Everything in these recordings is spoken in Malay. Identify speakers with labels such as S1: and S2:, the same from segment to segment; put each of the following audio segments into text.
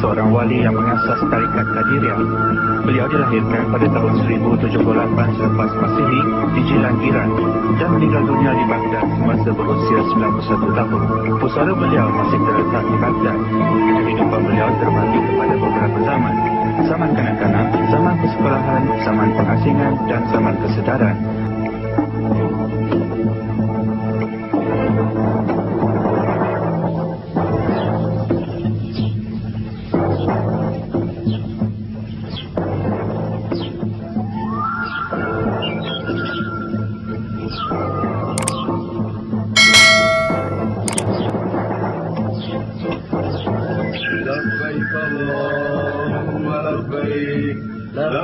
S1: seorang wali yang mengasas tarikat Qadiriyah. Beliau dilahirkan pada tahun 1078 selepas Masehi di Jilan, Iran dan meninggal dunia di Baghdad semasa berusia 91 tahun. Pusara beliau masih terletak di Baghdad. Kehidupan beliau terbagi kepada beberapa zaman. Zaman kanak-kanak, zaman persekolahan, zaman pengasingan dan zaman kesedaran.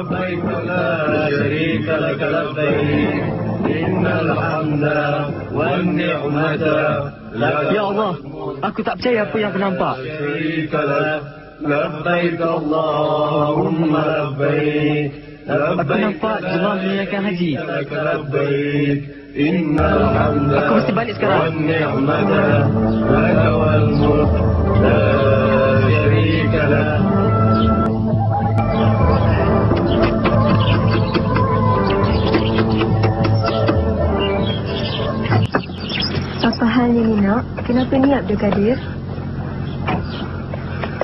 S2: لبيك لا شريك لك لبيك إن الحمد والنعمة لك.
S3: Ya Allah, aku tak percaya apa yang aku nampak.
S2: لبيك اللهم لبيك.
S3: Aku nampak jemaah menunaikan haji. Aku mesti balik sekarang.
S2: والنعمة لك والملك لا شريك لك.
S4: Apa hal ini, nak? Kenapa ni Abdul Kadir?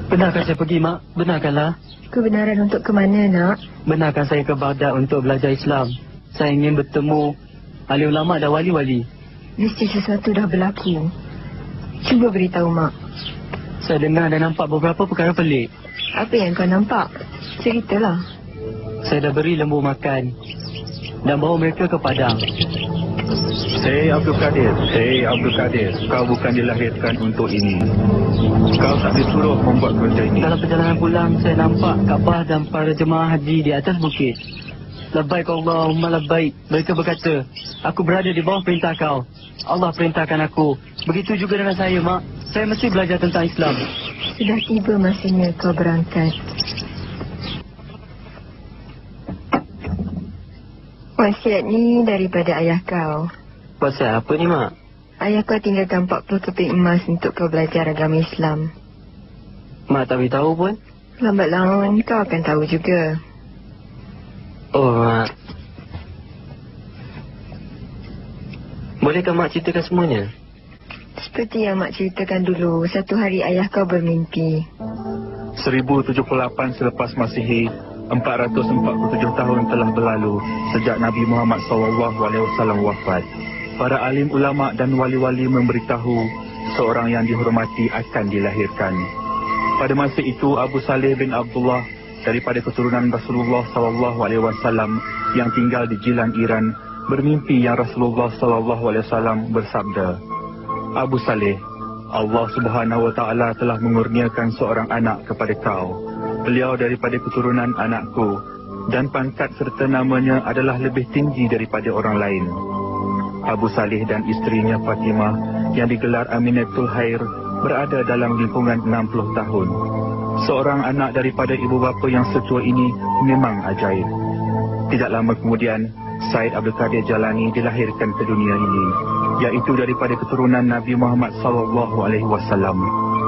S3: Benarkah saya pergi, Mak? Benarkanlah.
S4: Kebenaran untuk ke mana, nak?
S3: Benarkan saya ke Baghdad untuk belajar Islam. Saya ingin bertemu alim ulama dan wali-wali.
S4: Mesti sesuatu dah berlaku. Cuba beritahu, Mak.
S3: Saya dengar dan nampak beberapa perkara pelik.
S4: Apa yang kau nampak? Ceritalah.
S3: Saya dah beri lembu makan dan bawa mereka ke padang.
S1: Hei Abdul Kadir, kau bukan dilahirkan untuk ini. Kau tak disuruh membuat kerja ini.
S3: Dalam perjalanan pulang, saya nampak Kaabah dan para jemaah haji di atas bukit. Labbaik Allahumma labbaik. Mereka berkata, aku berada di bawah perintah kau. Allah perintahkan aku. Begitu juga dengan saya, Mak. Saya mesti belajar tentang Islam.
S4: Sudah tiba masanya kau berangkat. Wasiat ni daripada ayah kau.
S3: Pasal apa ni, Mak?
S4: Ayah kau tinggalkan 40 keping emas untuk kau belajar agama Islam.
S3: Mak tak beritahu pun.
S4: Lambat laun kau akan tahu juga.
S3: Oh, Mak. Bolehkah Mak ceritakan semuanya?
S4: Seperti yang Mak ceritakan dulu, satu hari ayah kau bermimpi.
S1: 1078 selepas Masehi, 447 tahun telah berlalu sejak Nabi Muhammad SAW wafat. Para alim ulama dan wali-wali memberitahu seorang yang dihormati akan dilahirkan. Pada masa itu Abu Saleh bin Abdullah daripada keturunan Rasulullah SAW yang tinggal di Jilan, Iran bermimpi yang Rasulullah SAW bersabda, Abu Saleh, Allah Subhanahu Wa Taala telah mengurniakan seorang anak kepada kau. Beliau daripada keturunan anakku dan pangkat serta namanya adalah lebih tinggi daripada orang lain. Abu Saleh dan isterinya Fatimah yang digelar Aminatul Khair berada dalam lingkungan 60 tahun. Seorang anak daripada ibu bapa yang setua ini memang ajaib. Tidak lama kemudian, Said Abdul Qadir Jalani dilahirkan ke dunia ini, iaitu daripada keturunan Nabi Muhammad SAW.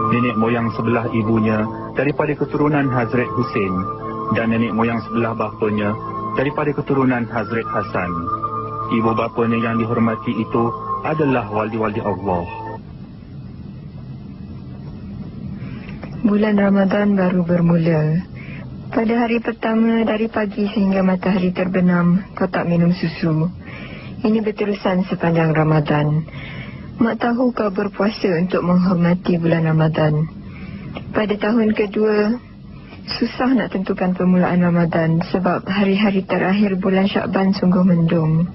S1: Nenek moyang sebelah ibunya daripada keturunan Hazrat Hussein dan nenek moyang sebelah bapanya daripada keturunan Hazrat Hasan. Ibu bapanya yang dihormati itu adalah wali-wali Allah.
S4: Bulan Ramadan baru bermula. Pada hari pertama dari pagi sehingga matahari terbenam, kau tak minum susu. Ini berterusan sepanjang Ramadan. Mak tahu kau berpuasa untuk menghormati bulan Ramadan. Pada tahun kedua, susah nak tentukan permulaan Ramadan sebab hari-hari terakhir bulan Syakban sungguh mendung.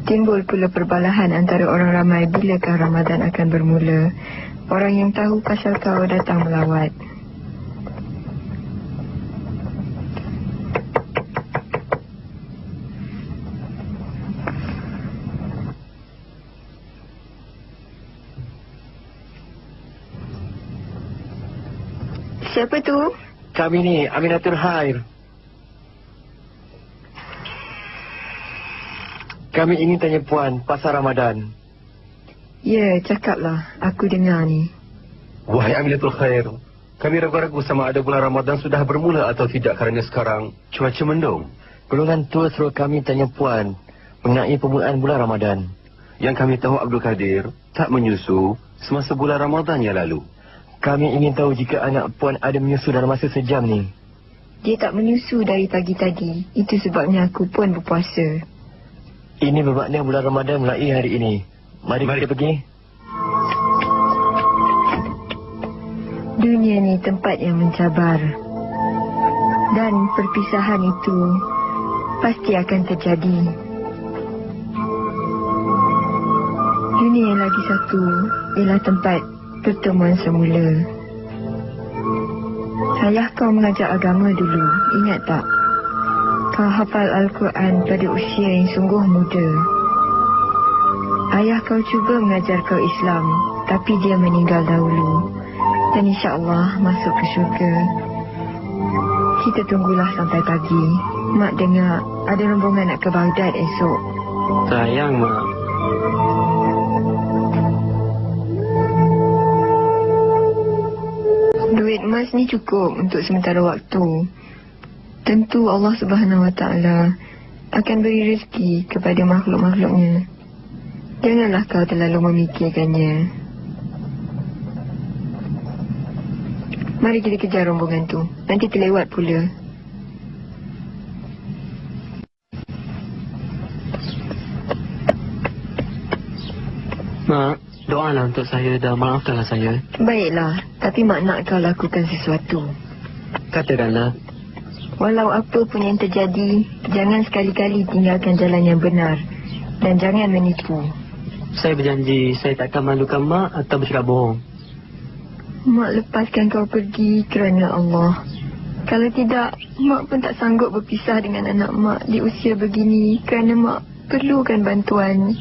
S4: Timbul pula perbalahan antara orang ramai bilakah Ramadan akan bermula. Orang yang tahu pasal kau datang melawat. Siapa tu?
S3: Kami ni Aminatul Khair. Kami ingin tanya Puan pasal Ramadan.
S4: Ya, cakaplah. Aku dengar ni.
S5: Wahai Aminatul Khair, Kami ragu-ragu sama ada bulan Ramadan sudah bermula atau tidak kerana sekarang cuaca mendung.
S3: Golongan tua suruh kami tanya Puan mengenai permulaan bulan Ramadan.
S5: Yang kami tahu Abdul Kadir tak menyusu semasa bulan Ramadan yang lalu.
S3: Kami ingin tahu jika anak Puan ada menyusu dalam masa sejam ni.
S4: Dia tak menyusu dari pagi tadi. Itu sebabnya aku pun berpuasa.
S3: Ini bermakna bulan Ramadan mulai hari ini. Mari kita pergi.
S4: Dunia ni tempat yang mencabar. Dan perpisahan itu pasti akan terjadi. Dunia yang lagi satu ialah tempat pertemuan semula. Ayah kau mengajar agama dulu, ingat tak? Kau hafal Al-Quran pada usia yang sungguh muda. Ayah kau cuba mengajar kau Islam, tapi dia meninggal dahulu. Dan insya-Allah masuk ke syurga. Kita tunggulah sampai pagi. Mak dengar ada rombongan nak ke Baghdad esok.
S3: Sayang, Mak.
S4: Duit emas ni cukup untuk sementara waktu. Tentu Allah Subhanahu Wa Taala akan beri rezeki kepada makhluk-makhluknya. Janganlah kau terlalu memikirkannya. Mari kita kejar rombongan tu. Nanti terlewat pula.
S3: Mak, doalah untuk saya dan maafkanlah saya.
S4: Baiklah, tapi mak nak kau lakukan sesuatu.
S3: Katakanlah.
S4: Walau apa pun yang terjadi, jangan sekali-kali tinggalkan jalan yang benar. Dan jangan menipu.
S3: Saya berjanji saya tak akan malukan Mak atau bercakap bohong.
S4: Mak lepaskan kau pergi kerana Allah. Kalau tidak, mak pun tak sanggup berpisah dengan anak mak di usia begini kerana mak perlukan bantuan.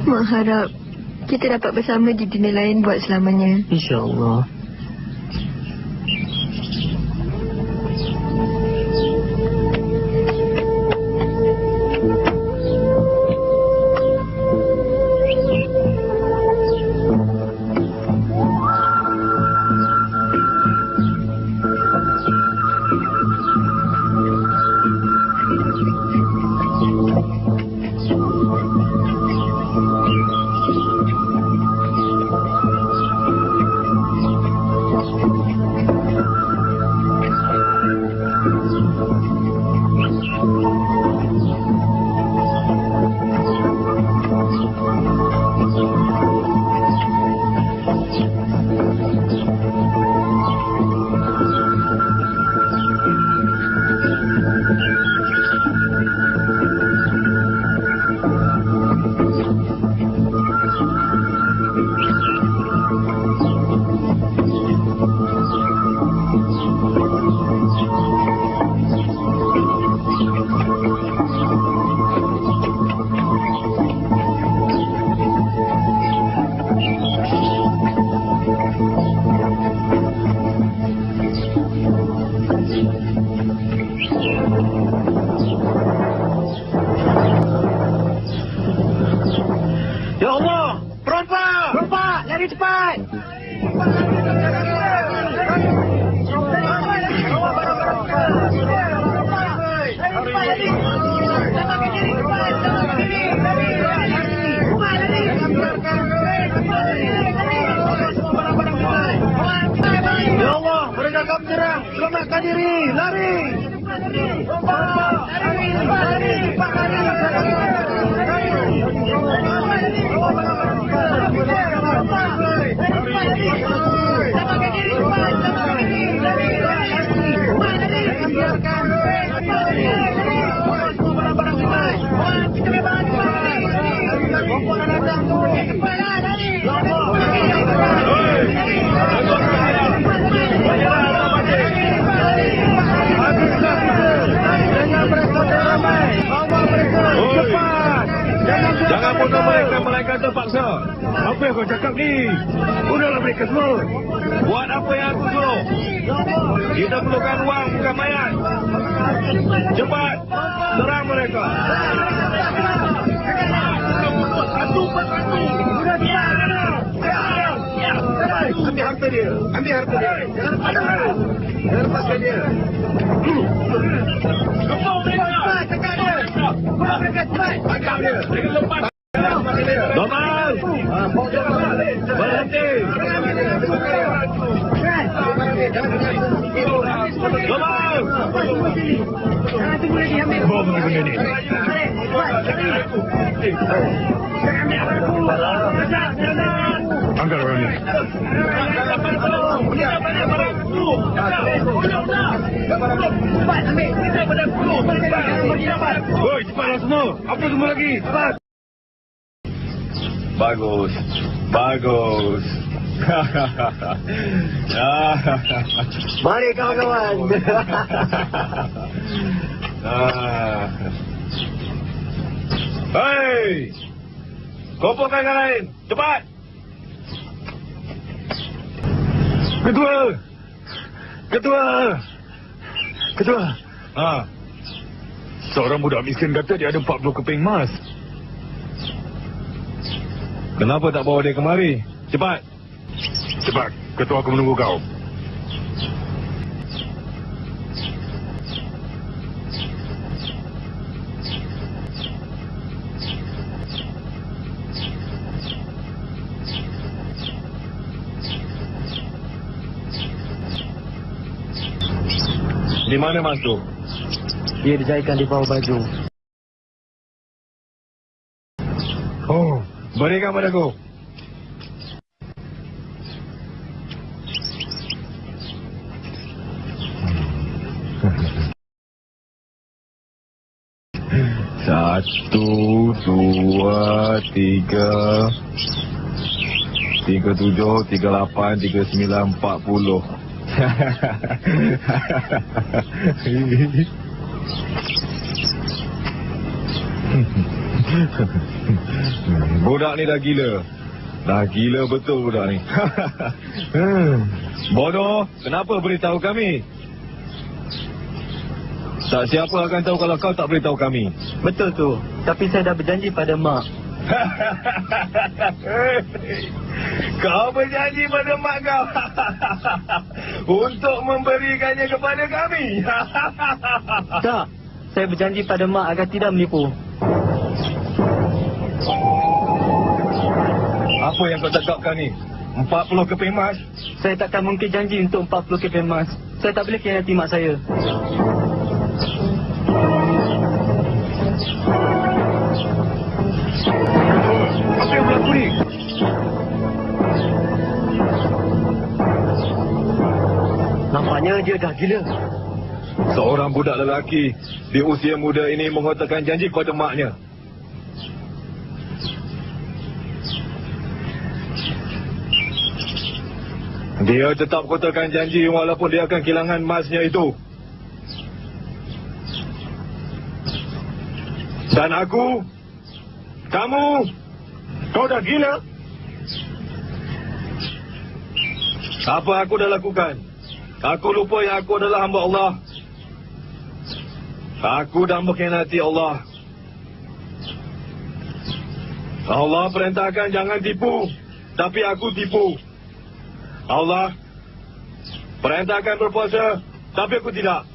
S4: Mak harap kita dapat bersama di dunia lain buat selamanya.
S3: InsyaAllah.
S2: Jangan bunuh mereka, mereka terpaksa. Apa yang kau cakap ni? Bunuhlah mereka semua. Buat apa yang aku suruh. Kita perlukan wang, bukan mayat. Cepat, serang mereka. Satu persatu. Sudah siap. harta dia. Ambil harta dia. Jangan lepaskan. Jangan lepaskan dia. Kepung dia. Cakap dia. Kepung dia cepat. Cakap dia.
S1: Normal!
S2: Berhenti.
S1: Normal! Bawa pergi benda ni. Angkat orang ni. Oi, cepatlah semua. Apa semua lagi? Cepat.
S2: Bagus. Bagus.
S3: Mari kawan-kawan.
S2: Hei! Kumpulkan yang lain. Cepat.
S1: Ketua! Ketua! Ketua! Seorang budak miskin kata dia ada 40 keping emas.
S2: Kenapa tak bawa dia kemari? Cepat.
S1: Cepat, ketua aku menunggu kau.
S2: Di mana mas tu?
S3: Dia dijahitkan di bawah baju.
S2: Oh, berikan padaku. Satu, dua, tiga, 37, 38, 39, 40. Budak ni dah gila. Dah gila betul budak ni. Bodoh, kenapa beritahu kami? Tak siapa akan tahu kalau kau tak beritahu kami.
S3: Betul tu. Tapi saya dah berjanji pada mak.
S2: Kau berjanji pada mak kau untuk memberikannya kepada kami.
S3: Tak. Saya berjanji pada mak agar tidak menipu.
S2: Apa yang kau cakapkan ni? 40 keping emas?
S3: Saya takkan mungkin janji untuk 40 keping emas. Saya tak boleh khianati mak saya.
S2: Apa yang berlaku ni?
S3: Nampaknya dia dah gila.
S2: Seorang budak lelaki di usia muda ini menghotelkan janji kepada maknya. Dia tetap kotorkan janji walaupun dia akan kehilangan emasnya itu. Dan aku, kamu, kau dah gila? Apa aku dah lakukan? Aku lupa yang aku adalah hamba Allah. Aku dah mengkhianati Allah. Allah perintahkan jangan tipu, tapi aku tipu. Allah perintahkan berpuasa, tapi aku tidak.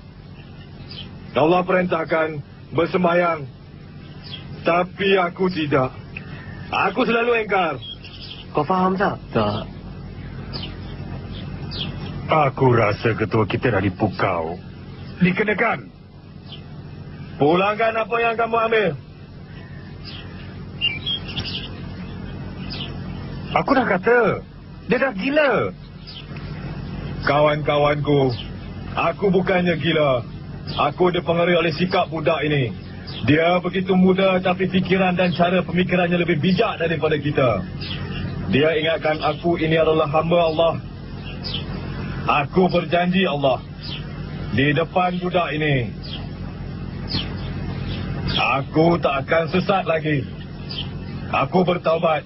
S2: Allah perintahkan bersembahyang, tapi aku tidak. Aku selalu engkar.
S3: Kau faham tak? Tak.
S1: Aku rasa ketua kita dah dipukau. Dikenakan.
S2: Pulangkan apa yang kamu ambil.
S1: Aku dah kata, dia dah gila.
S2: Kawan-kawanku, aku bukannya gila. Aku dipengaruhi oleh sikap budak ini. Dia begitu muda tapi fikiran dan cara pemikirannya lebih bijak daripada kita. Dia ingatkan aku ini adalah hamba Allah. Aku berjanji Allah di depan budak ini, aku tak akan sesat lagi. Aku bertaubat.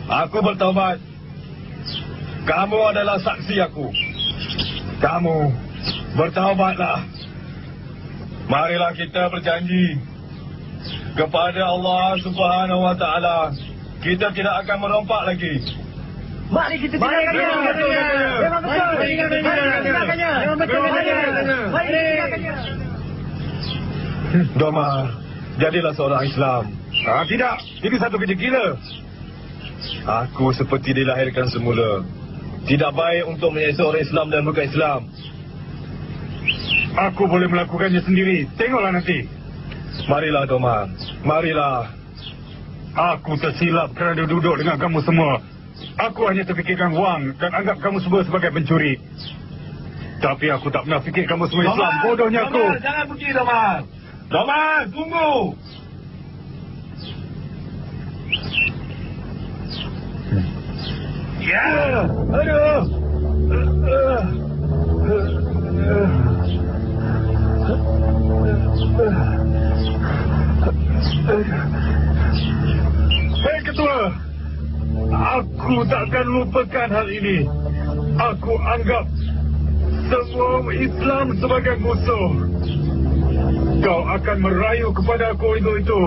S2: Aku bertaubat. Kamu adalah saksi aku. Kamu bertaubatlah. Marilah kita berjanji kepada Allah Subhanahu wa taala, kita tidak akan merompak lagi.
S3: Mari kita tinggalkannya. Memang betul. Mari tinggalkannya. Memang betul. Mari tinggalkannya.
S2: Domar, jadilah seorang Islam. Tidak, ini satu kerja gila. Aku seperti dilahirkan semula. Tidak baik untuk menyiksa orang Islam dan bukan Islam. Aku boleh melakukannya sendiri. Tengoklah nanti. Marilah, Domar. Marilah. Aku tersilap kerana duduk dengan kamu semua. Aku hanya terfikirkan wang dan anggap kamu semua sebagai pencuri. Tapi aku tak pernah fikir kamu semua Islam. Bodohnya aku. Domar, jangan pergi, Domar. Domar, tunggu. Ya, aduh. Hei Ketua, aku takkan lupakan hal ini. Aku anggap semua Islam sebagai musuh. Kau akan merayu kepada aku itu.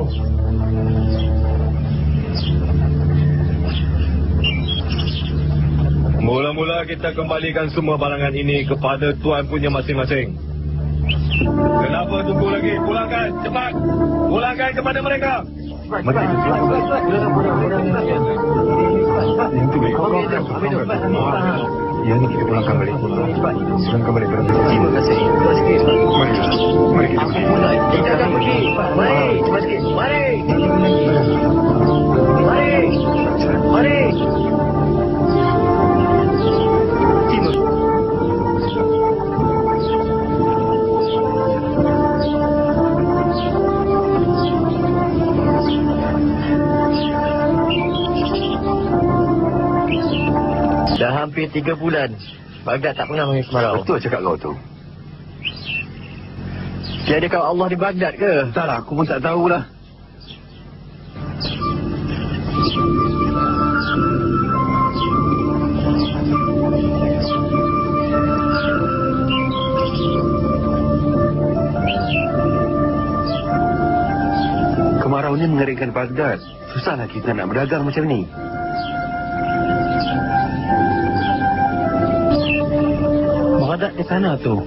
S2: Mula-mula kita kembalikan semua barangan ini kepada tuan punya masing-masing. Kenapa tunggu lagi? Pulangkan, cepat. Pulangkan kepada mereka.
S5: Ya, ini kita pulangkan balik. Pulangkan balik. Terima kasih. Mari kita pergi.
S3: Kita akan pergi. Mari, cepat sikit. Mari. Dah hampir 3 bulan. Baghdad tak pernah menangis kemarau.
S5: Betul cakap kau tu.
S3: Tiadakah Allah di Baghdad ke?
S5: Entahlah, aku pun tak tahulah. Kemarau ni mengerikan Baghdad. Susahlah kita nak berdagang macam ni.
S3: Baghdad di sana tu.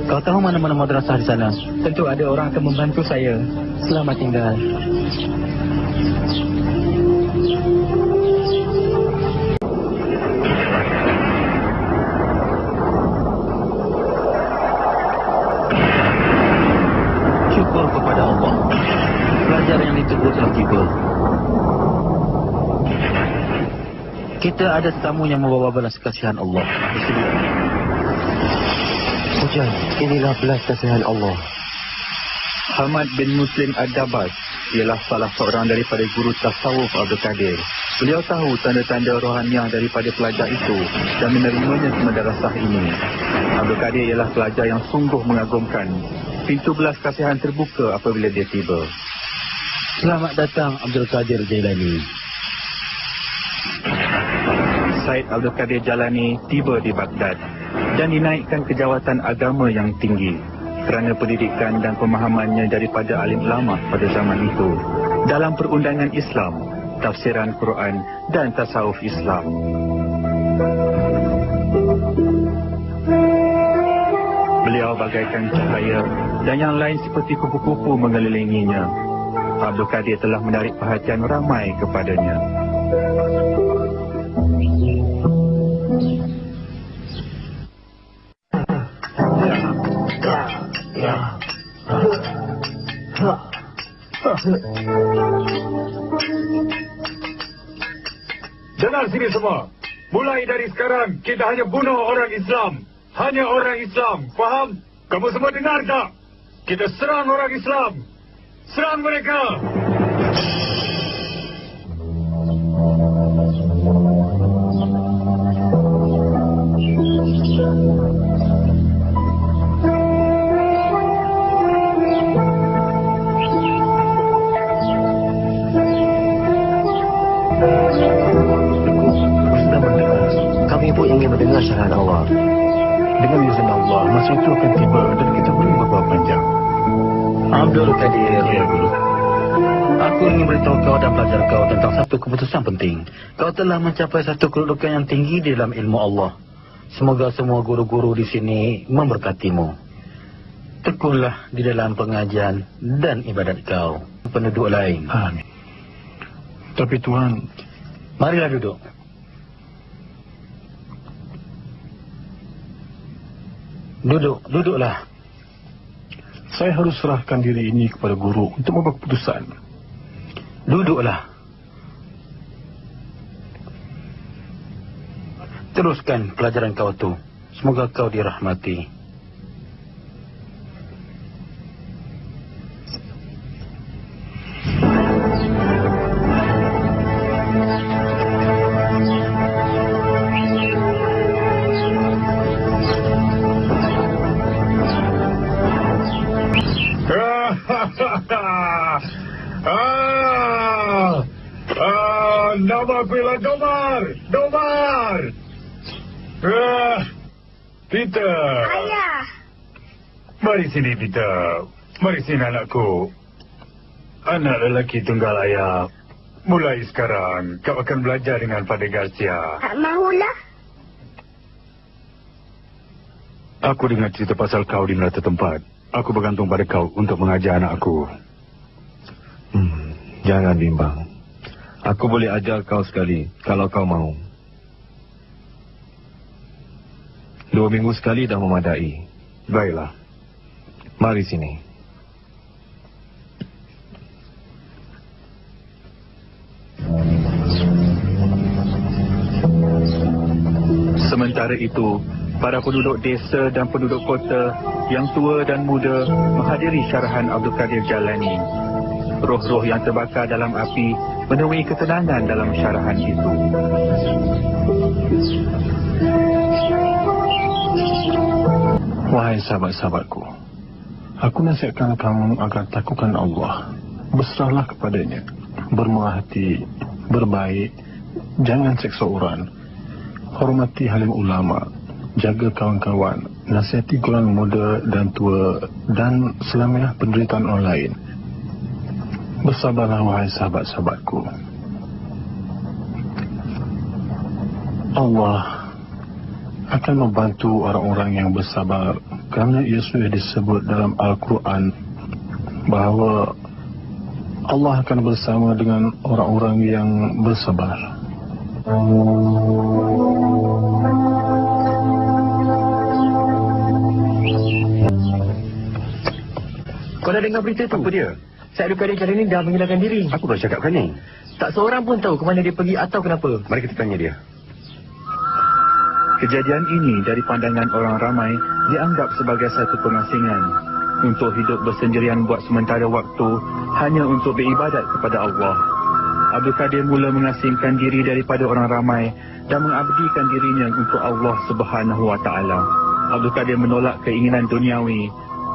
S3: Kau tahu mana-mana madrasah di sana? Tentu ada orang akan membantu saya. Selamat tinggal.
S5: Syukur kepada Allah. Pelajar yang ditunggu telah tiba.
S3: Kita ada tetamu yang membawa belas kasihan Allah.
S5: Hujan, inilah belas kasihan Allah.
S1: Hamad bin Muslim Ad-Dabas ialah salah seorang daripada guru tasawuf Abdul Qadir. Beliau tahu tanda-tanda rohaniah daripada pelajar itu dan menerimanya ke madrasah ini. Abdul Qadir ialah pelajar yang sungguh mengagumkan. Pintu belas kasihan terbuka apabila dia tiba.
S3: Selamat datang Abdul Qadir Jailani.
S1: Said Abdul Qadir Jalani tiba di Baghdad dan dinaikkan ke jawatan agama yang tinggi kerana pendidikan dan pemahamannya daripada alim ulama pada zaman itu dalam perundangan Islam, tafsiran Quran dan tasawuf Islam. Beliau bagaikan cahaya dan yang lain seperti kupu-kupu mengelilinginya. Abdul Qadir telah menarik perhatian ramai kepadanya.
S2: Dengar sini semua. Mulai dari sekarang, kita hanya bunuh orang Islam. Hanya orang Islam. Faham? Kamu semua dengar tak? Kita serang orang Islam. Serang mereka.
S5: Kami pun ingin mendengar syarahan Allah.
S2: Dengan izin Allah, masa itu akan tiba dan kita boleh berbuat panjang.
S3: Abdul Qadir.
S2: Ya, Guru.
S3: Aku
S6: Aku ingin beritahu kau dan pelajar kau tentang satu keputusan penting. Kau telah mencapai satu kedudukan yang tinggi di dalam ilmu Allah. Semoga semua guru-guru di sini memberkatimu. Tekunlah di dalam pengajian dan ibadat kau, penduduk lain.
S5: Amin. Tapi Tuhan...
S6: Marilah duduk. Duduklah.
S5: Saya harus serahkan diri ini kepada guru untuk membuat keputusan.
S6: Duduklah. Teruskan pelajaran kau tu. Semoga kau dirahmati.
S2: Nama aku ialah Domar. Peter.
S7: Ayah.
S2: Mari sini, Peter. Mari sini, anakku. Anak lelaki tunggal ayah. Mulai sekarang, kau akan belajar dengan Padre Garcia.
S7: Tak mahulah.
S2: Aku dengar cerita pasal kau di nerata tempat. Aku bergantung pada kau untuk mengajar anakku.
S8: Jangan bimbang. Aku boleh ajar kau sekali, kalau kau mau. 2 minggu sekali dah memadai.
S2: Baiklah.
S8: Mari sini.
S1: Sementara itu, para penduduk desa dan penduduk kota yang tua dan muda menghadiri syarahan Abdul Qadir Jalani. Roh-roh yang terbakar dalam api menemui ketenangan dalam syarahan itu.
S5: Wahai sahabat-sahabatku, aku nasihatkan kamu agar takutkan Allah. Berserahlah kepadanya. Bermurah hati, berbaik, jangan seksa orang. Hormati halim ulama, jaga kawan-kawan, nasihati golongan muda dan tua, dan selamilah penderitaan orang lain. Bersabarlah wahai sahabat-sahabatku. Allah akan membantu orang-orang yang bersabar, kerana ia sudah disebut dalam Al-Quran bahawa Allah akan bersama dengan orang-orang yang bersabar.
S3: Kau dah dengar berita tu?
S2: Apa dia?
S3: Syed Abdul Qadir Jalani dah menghilangkan diri.
S2: Aku baru cakapkan ni.
S3: Tak seorang pun tahu ke mana dia pergi atau kenapa.
S2: Mari kita tanya dia.
S1: Kejadian ini dari pandangan orang ramai dianggap sebagai satu pengasingan untuk hidup bersendirian buat sementara waktu hanya untuk beribadat kepada Allah. Abdul Qadir mula mengasingkan diri daripada orang ramai dan mengabdikan dirinya untuk Allah Subhanahu Wa Taala. Abdul Qadir menolak keinginan duniawi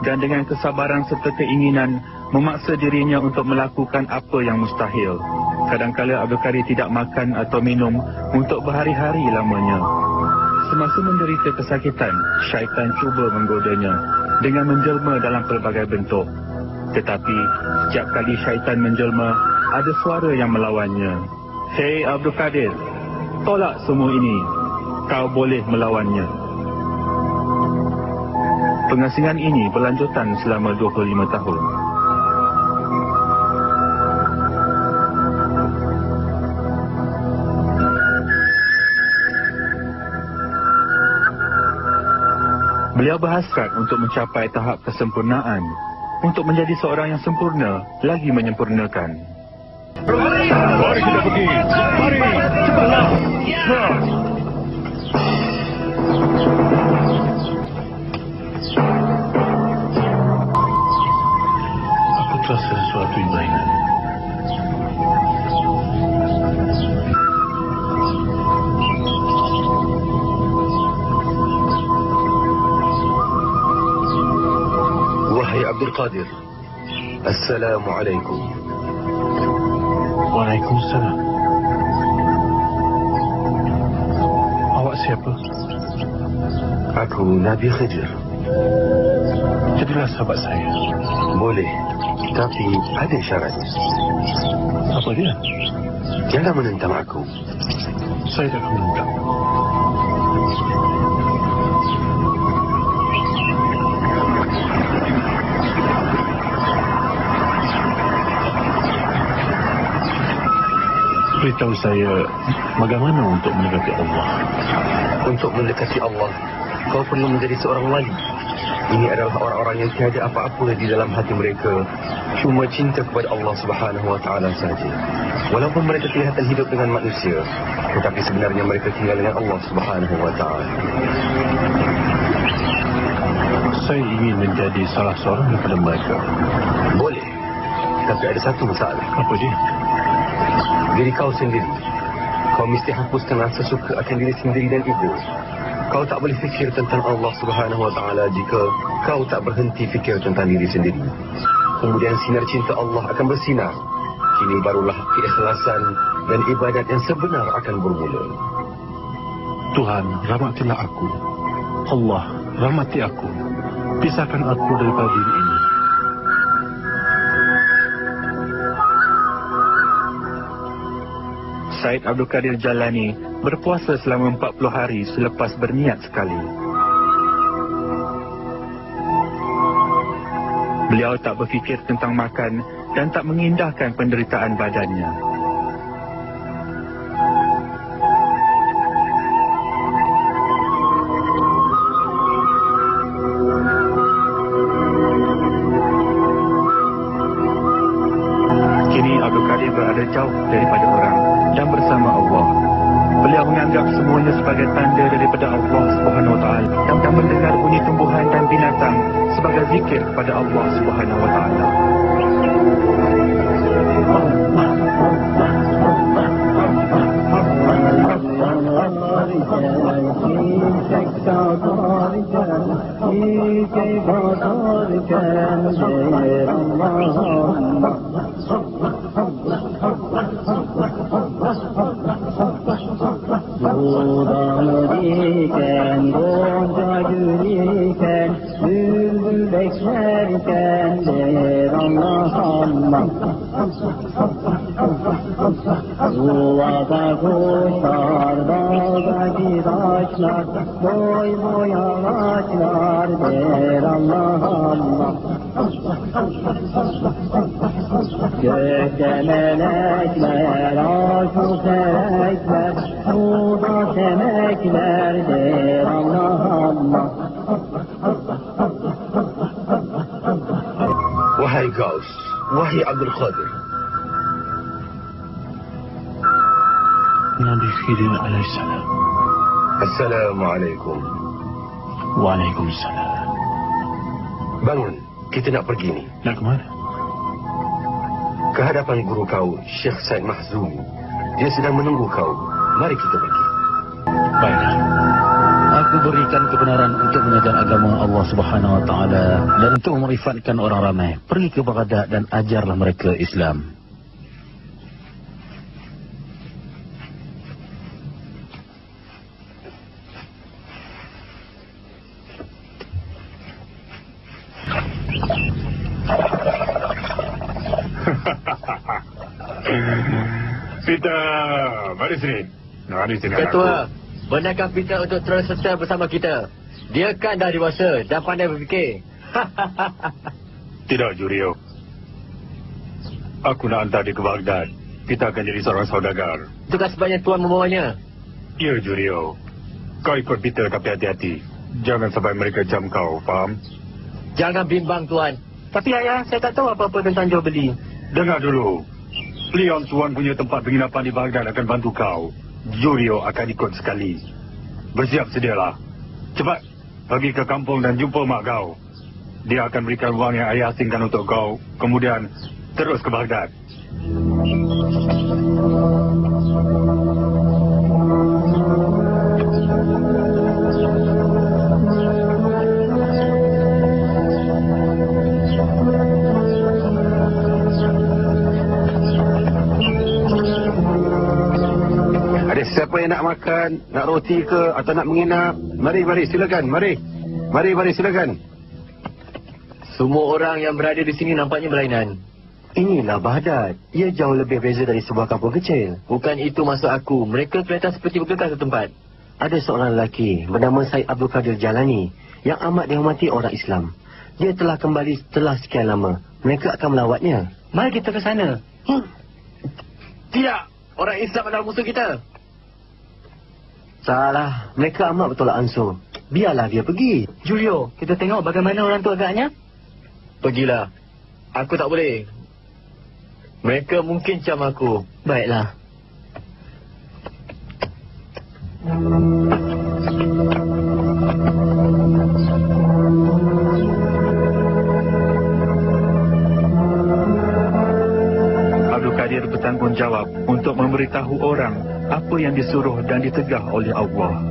S1: dan dengan kesabaran serta keinginan memaksa dirinya untuk melakukan apa yang mustahil. Kadang-kala Abdul Qadir tidak makan atau minum untuk berhari-hari lamanya. Semasa menderita kesakitan, syaitan cuba menggodanya dengan menjelma dalam pelbagai bentuk. Tetapi setiap kali syaitan menjelma, ada suara yang melawannya. Hei Abdul Qadir, tolak semua ini. Kau boleh melawannya. Pengasingan ini berlanjutan selama 25 tahun. Beliau berhasrat untuk mencapai tahap kesempurnaan, untuk menjadi seorang yang sempurna, lagi menyempurnakan.
S2: Mari kita pergi. Mari, cepatlah.
S5: Aku terasa sesuatu yang berlainan.
S8: Wahai Abdul Qadir, Assalamualaikum.
S5: Waalaikumsalam. Awak siapa?
S8: Aku Nabi Khidir.
S5: Jadilah sahabat saya.
S7: Boleh, tapi ada syarat.
S5: Apa dia?
S7: Jangan menentang aku.
S5: Saya tak akan menentang. Beritahu saya bagaimana untuk mendekati Allah.
S7: Untuk mendekati Allah, kau perlu menjadi seorang wali. Ini adalah orang-orang yang tiada apa-apa di dalam hati mereka, cuma cinta kepada Allah Subhanahu Wa Taala saja. Walaupun mereka kelihatan hidup dengan manusia, tetapi sebenarnya mereka tinggal dengan Allah Subhanahu Wa Taala.
S5: Saya ingin menjadi salah seorang daripada mereka.
S7: Boleh, tapi ada satu masalah.
S5: Apa dia?
S7: Diri kau sendiri. Kau mesti hapuskan rasa suka akan diri sendiri dan ego. Kau tak boleh fikir tentang Allah Subhanahu Wa Taala jika kau tak berhenti fikir tentang diri sendiri. Kemudian sinar cinta Allah akan bersinar. Kini barulah keikhlasan dan ibadat yang sebenar akan bermula.
S5: Tuhan, rahmatilah aku. Allah, rahmati aku. Pisahkan aku daripada diri ini.
S1: Said Abdul Qadir Jalani berpuasa selama 40 hari selepas berniat sekali. Beliau tak berfikir tentang makan dan tak mengindahkan penderitaan badannya. Kini Abdul Qadir berada jauh daripada orang dan bersama Allah. Beliau menganggap semuanya sebagai tanda daripada Allah Subhanahu Wa Taala dan mendengar bunyi tumbuhan dan binatang sebagai zikir kepada Allah Subhanahu Wa Taala.
S3: Budanırken, gonca gülürken, bülbül beklerken der Allah Allah. Yuvada kuşlar, dağdaki taşlar, boy boy ağaçlar der Allah Allah. Gökte melekler, aşık melekler, suda semekler der Allah Allah.
S7: Wahai Gaus, wahai Abdul Qadir.
S5: Nabi Khidir alaihissalam.
S7: Assalamualaikum.
S5: Waalaikumsalam.
S7: Bangun, kita nak pergi ni.
S5: Nak ke mana?
S7: Ke hadapan guru kau, Syekh Said Mahzumi. Dia sedang menunggu kau. Mari kita pergi.
S5: Baiklah.
S6: Aku berikan kebenaran untuk mengajar agama Allah Subhanahu Wa Taala dan untuk merifatkan orang ramai. Pergi ke Baghdad dan ajarlah mereka Islam.
S2: Peter, mari sini. Mari sini.
S3: Ketua, benarkah Peter untuk terus serta bersama kita? Dia kan dah dewasa dan pandai berfikir.
S2: Tidak, Jurio. Aku nak hantar dia ke Baghdad. Kita akan jadi seorang saudagar.
S3: Itukah sebabnya Tuan membawanya?
S2: Ya, Jurio. Kau ikut Peter tapi hati-hati. Jangan sampai mereka jam kau, faham?
S3: Jangan bimbang, Tuan. Tapi ayah, saya tak tahu apa-apa tentang jual beli.
S2: Dengar dulu. Leon Tuan punya tempat penginapan di Baghdad akan bantu kau. Jurio akan ikut sekali. Bersiap sedialah. Cepat, pergi ke kampung dan jumpa mak kau. Dia akan berikan wang yang ayah asingkan untuk kau. Kemudian, terus ke Baghdad.
S7: Siapa yang nak makan, nak roti ke atau nak menginap? Mari, silakan. Mari, silakan.
S9: Semua orang yang berada di sini nampaknya berlainan.
S10: Inilah Baghdad. Ia jauh lebih beza dari sebuah kampung kecil.
S9: Bukan itu maksud aku. Mereka kelihatan seperti bergegas ke tempat.
S10: Ada seorang lelaki bernama Syed Abdul Qadir Jalani yang amat dihormati orang Islam. Dia telah kembali setelah sekian lama. Mereka akan melawatnya.
S3: Mari kita ke sana.
S9: Tidak. Orang Islam adalah musuh kita.
S10: Salah. Mereka amat bertolak ansur. Biarlah dia pergi.
S3: Julio, kita tengok bagaimana orang tu agaknya.
S9: Pergilah. Aku tak boleh. Mereka mungkin cam aku.
S3: Baiklah.
S1: Abdul Qadir bertanggungjawab untuk memberitahu orang apa yang disuruh dan ditegah oleh Allah.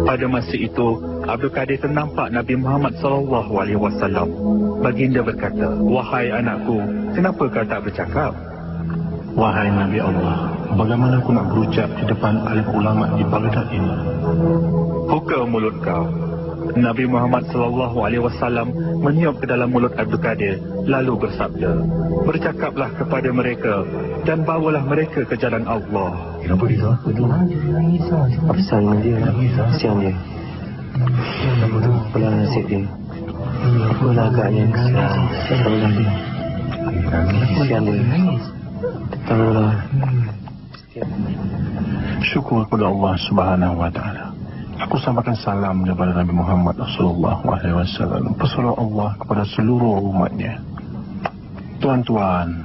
S1: Pada masa itu, Abdul Qadir ternampak Nabi Muhammad SAW. Baginda berkata, "Wahai anakku, kenapa kau tak bercakap?"
S5: Wahai Nabi Allah, bagaimana aku nak berucap di depan alim ulama di Baghdad ini?
S1: Buka mulut kau. Nabi Muhammad SAW meniup ke dalam mulut Abdul Qadir, lalu bersabda, "Bercakaplah kepada mereka dan bawalah mereka ke jalan Allah."
S10: Kenapa dia? Apa salah dia? Kesian dia. Apalah nasib dia. Apalah agaknya kesian. Kesian dia. Tolonglah.
S5: Syukur kepada Allah Subhanahu wa taala. Aku sampaikan salam daripada Nabi Muhammad sallallahu alaihi wasallam. Pesuruh Allah kepada seluruh umatnya. Tuan-tuan,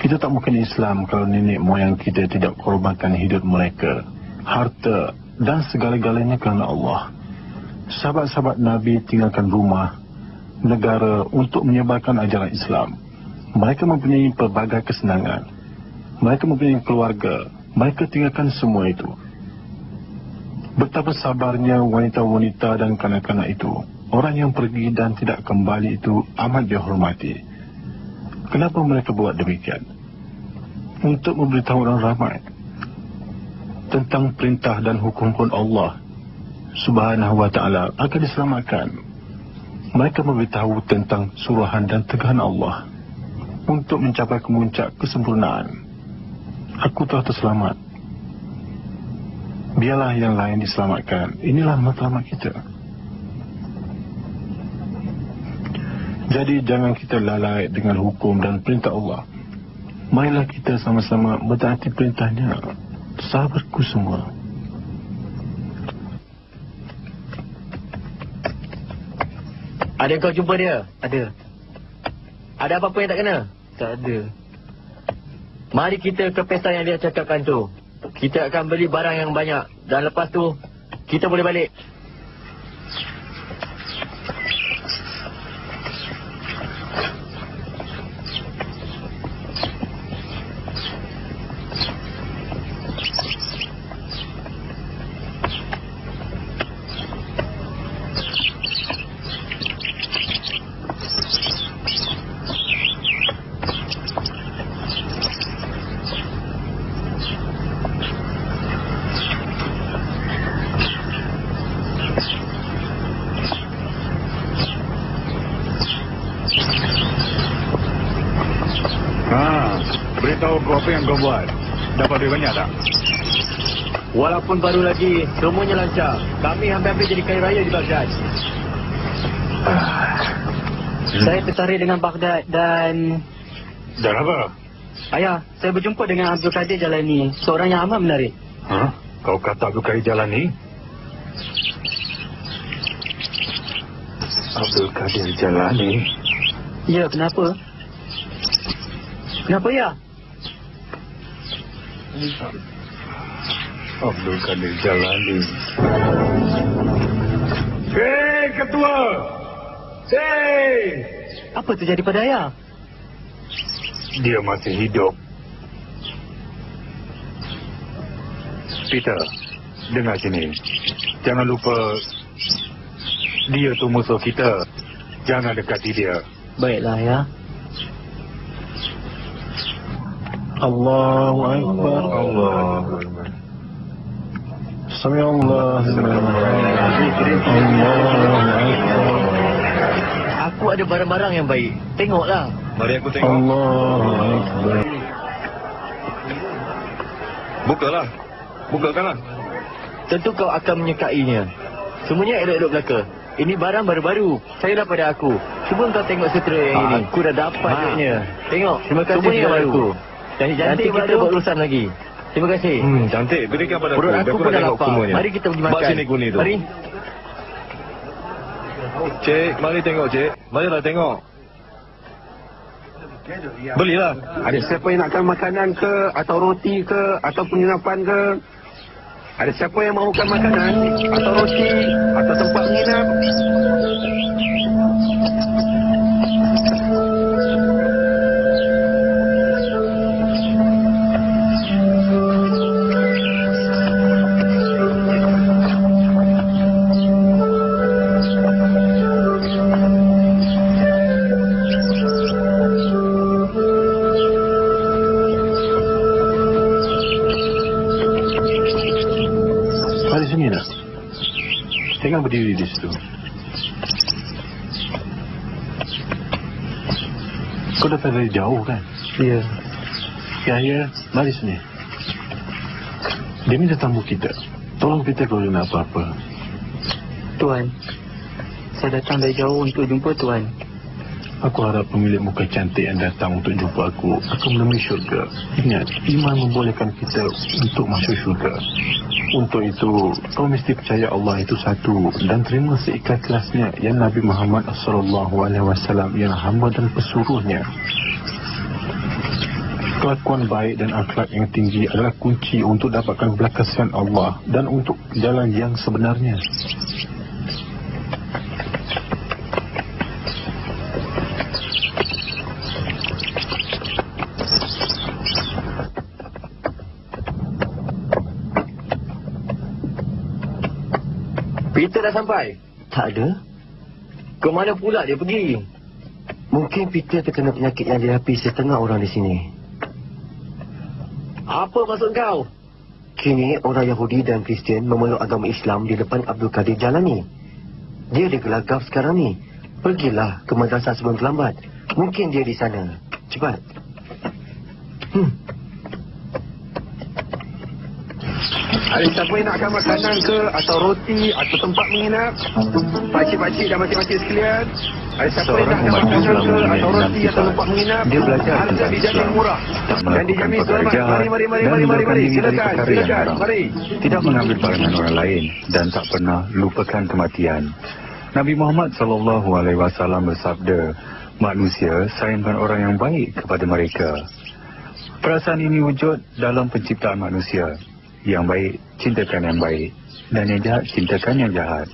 S5: kita tak mungkin Islam kalau nenek moyang kita tidak korbankan hidup mereka, harta dan segala-galanya kerana Allah. Sahabat-sahabat Nabi tinggalkan rumah, negara untuk menyebarkan ajaran Islam. Mereka mempunyai pelbagai kesenangan. Mereka mempunyai keluarga. Mereka tinggalkan semua itu. Betapa sabarnya wanita-wanita dan kanak-kanak itu. Orang yang pergi dan tidak kembali itu amat dihormati. Kenapa mereka buat demikian? Untuk memberitahu orang ramai tentang perintah dan hukum Allah Subhanahu wa ta'ala agar diselamatkan. Mereka memberitahu tentang suruhan dan tegahan Allah untuk mencapai kemuncak kesempurnaan. Aku telah terselamat. Biarlah yang lain diselamatkan. Inilah matlamat kita. Jadi jangan kita lalai dengan hukum dan perintah Allah. Marilah kita sama-sama mentaati perintahnya. Sahabatku semua.
S9: Ada kau jumpa dia?
S3: Ada.
S9: Ada apa-apa yang tak kena?
S3: Tak ada.
S9: Mari kita ke pesta yang dia cakapkan tu. Kita akan beli barang yang banyak. Dan lepas tu, kita boleh balik.
S2: Beritahu aku apa yang kau buat. Dapat duit banyak tak?
S9: Walaupun baru lagi, semuanya lancar. Kami hampir-hampir jadi kaya raya di Baghdad.
S3: Saya tertarik dengan Baghdad dan...
S2: Dan apa?
S3: Ayah, saya berjumpa dengan Abdul Qadir Jalani, seorang yang amat menarik.
S2: Kau kata Abdul Qadir Jalani? Abdul Qadir Jalani?
S3: Ya, kenapa? Kenapa ya?
S2: Abdul Qadir Jalani. Hei, Ketua! Hei!
S3: Apa terjadi pada ayah?
S2: Dia masih hidup. Peter, dengar sini. Jangan lupa, dia tu musuh kita. Jangan dekati dia.
S3: Baiklah, ya.
S5: Allahu Akbar.
S2: Allahu Akbar.
S5: Sami Allah.
S9: Aku ada barang-barang yang baik. Tengoklah.
S2: Mari aku tengok.
S5: Allahu Akbar.
S2: Bukalah. Bukakanlah.
S9: Tentu kau akan menyukainya. Semuanya elok-elok belaka. Ini barang baru-baru. Saya dah pada aku. Cuba kau tengok sutera yang ini. Aku dah dapat duitnya. Tengok. Terima kasih semuanya yang baru. Nanti kita buat urusan lagi. Terima kasih.
S2: Cantik. Berikan pada
S9: Perut aku pun dah lapar.
S2: semuanya.
S9: Mari kita pergi makan.
S2: Bak sini kuning tu.
S9: Mari.
S2: Cik, mari tengok cik. Marilah tengok. Belilah.
S7: Ada siapa yang nakkan makanan ke, atau roti ke, atau penginapan ke? Ada siapa yang mahukan makanan, atau roti, atau tempat menginap?
S5: Jangan berdiri di situ. Kau datang dari jauh kan?
S3: Ya.
S5: Ya, mari sini. Dia minta tamu kita. Tolong kita kalau nak apa-apa.
S3: Tuan, saya datang dari jauh untuk jumpa Tuan.
S5: Aku harap pemilik muka cantik yang datang untuk jumpa aku akan menemui syurga. Ingat, iman membolehkan kita untuk masuk syurga. Untuk itu, kau mesti percaya Allah itu satu dan terima seikhlas-ikhlasnya yang Nabi Muhammad SAW yang hamba dan pesuruhnya. Kelakuan baik dan akhlak yang tinggi adalah kunci untuk dapatkan belas kasihan Allah dan untuk jalan yang sebenarnya.
S9: Peter dah sampai?
S10: Tak ada.
S9: Ke mana pula dia pergi?
S10: Mungkin Peter terkena penyakit yang dihadapi setengah orang di sini.
S9: Apa maksud kau?
S10: Kini orang Yahudi dan Kristian memeluk agama Islam di depan Abdul Qadir Jalani. Dia digelagap sekarang ni. Pergilah ke madrasah sebelum terlambat. Mungkin dia di sana. Cepat.
S7: Ada siapa yang nakkan makanan ke, atau roti, atau tempat menginap? Pakcik-pakcik dan makcik-makcik sekalian. Ada siapa yang nakkan makanan ke, atau roti, atau tempat menginap?
S8: Dia belajar
S7: harga dijamin murah dan dijamin selamat. Mari. Silakan. Mari.
S1: Tidak mengambil barangan orang lain dan tak pernah lupakan kematian. Nabi Muhammad SAW bersabda, manusia sayangkan orang yang baik kepada mereka. Perasaan ini wujud dalam penciptaan manusia. Yang baik, cintakan yang baik. Dan yang jahat, cintakan yang jahat.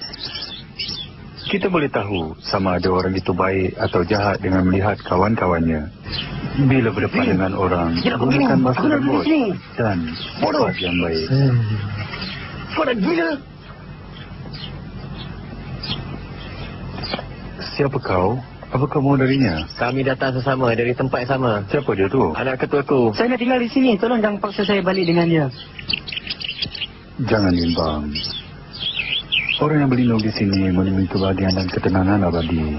S1: Kita boleh tahu sama ada orang itu baik atau jahat dengan melihat kawan-kawannya. Bila berdepan dengan orang, gunakan bahasa lembut dan sifat yang baik.
S9: Kau dah gila?
S1: Siapa kau? Apa kau mau darinya?
S9: Kami datang sesama dari tempat yang sama.
S1: Siapa dia tu?
S9: Anak ketuaku.
S3: Saya nak tinggal di sini. Tolong jangan paksa saya balik dengan dia.
S1: Jangan bimbang. Orang yang berlindung di sini menemui kebahagiaan dan ketenangan abadi.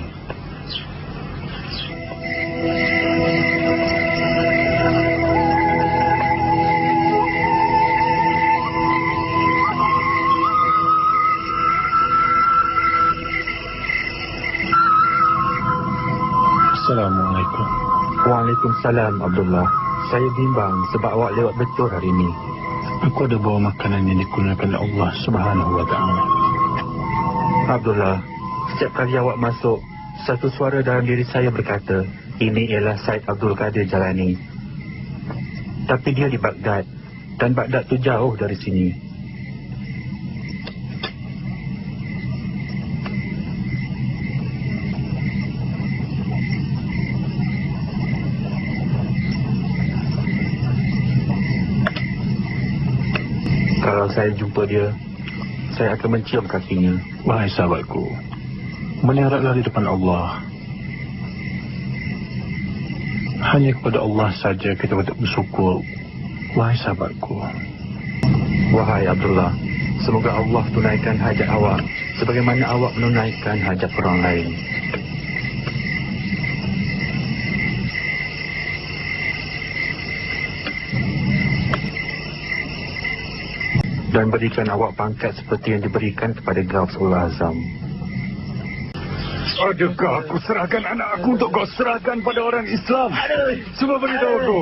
S1: Waalaikumsalam, Abdullah. Saya bimbang sebab awak lewat betul hari ini.
S5: Aku ada bawa makanan yang dikurniakan oleh Allah Subhanahu wa Ta'ala.
S1: Abdullah, setiap kali awak masuk, satu suara dalam diri saya berkata, ini ialah Syed Abdul Qadir Jalani. Tapi dia di Baghdad, dan Baghdad tu jauh dari sini. Kalau saya jumpa dia, saya akan mencium kakinya.
S5: Wahai sahabatku, menyerahlah di depan Allah. Hanya kepada Allah saja kita dapat bersyukur. Wahai sahabatku.
S1: Wahai Abdullah, semoga Allah tunaikan hajat awak sebagaimana awak menunaikan hajat orang lain. Dan berikan awak pangkat seperti yang diberikan kepada Gausul Azam.
S2: Adakah aku serahkan anak aku untuk kau serahkan pada orang Islam? Cuba beritahu aku.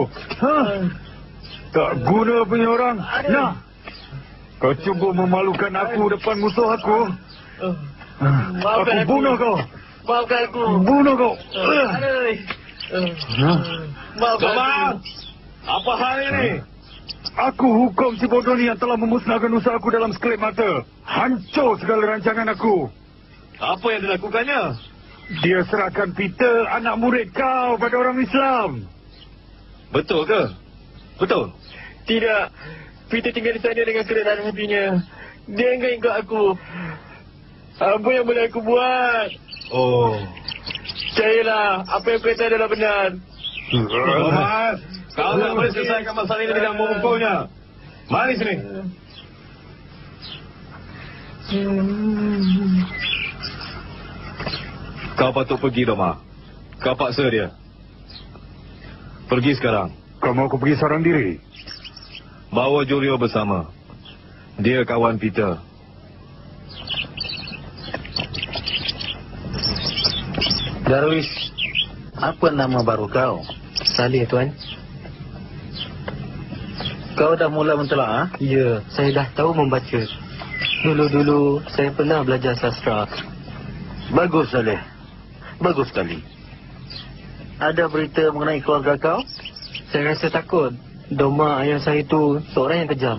S2: Tak guna punya orang. Nah, kau cuba memalukan aku depan musuh aku. Aku bunuh kau.
S9: Maafkan aku.
S2: Bunuh kau.
S9: Maafkan aku.
S2: Apa hal ini? Aku hukum si bodoh ni yang telah memusnahkan usahaku dalam sekelip mata. Hancur segala rancangan aku.
S7: Apa yang dilakukannya?
S2: Dia serahkan Peter, anak murid kau, pada orang Islam.
S7: Betul ke? Betul.
S9: Tidak. Peter tinggal di sana dengan kerendahan hatinya. Dia enggak ikut aku. Apa yang boleh aku buat?
S7: Oh.
S9: Percayalah, apa yang kata adalah benar.
S7: Thomas, kau tak boleh selesaikan masalah ini dengan memukulnya. Mari sini. Kau patut pergi, Doma. Kau paksa dia. Pergi sekarang.
S2: Kau mau aku pergi seorang diri?
S7: Bawa Julio bersama. Dia kawan Peter.
S6: Darwis, apa nama baru kau?
S3: Salih, Tuan.
S6: Kau dah mula mentelaah?
S3: Ya, saya dah tahu membaca. Dulu-dulu saya pernah belajar sastra.
S6: Bagus, Saleh. Bagus sekali. Ada berita mengenai keluarga kau?
S3: Saya rasa takut. Doma ayah saya itu seorang yang kejam.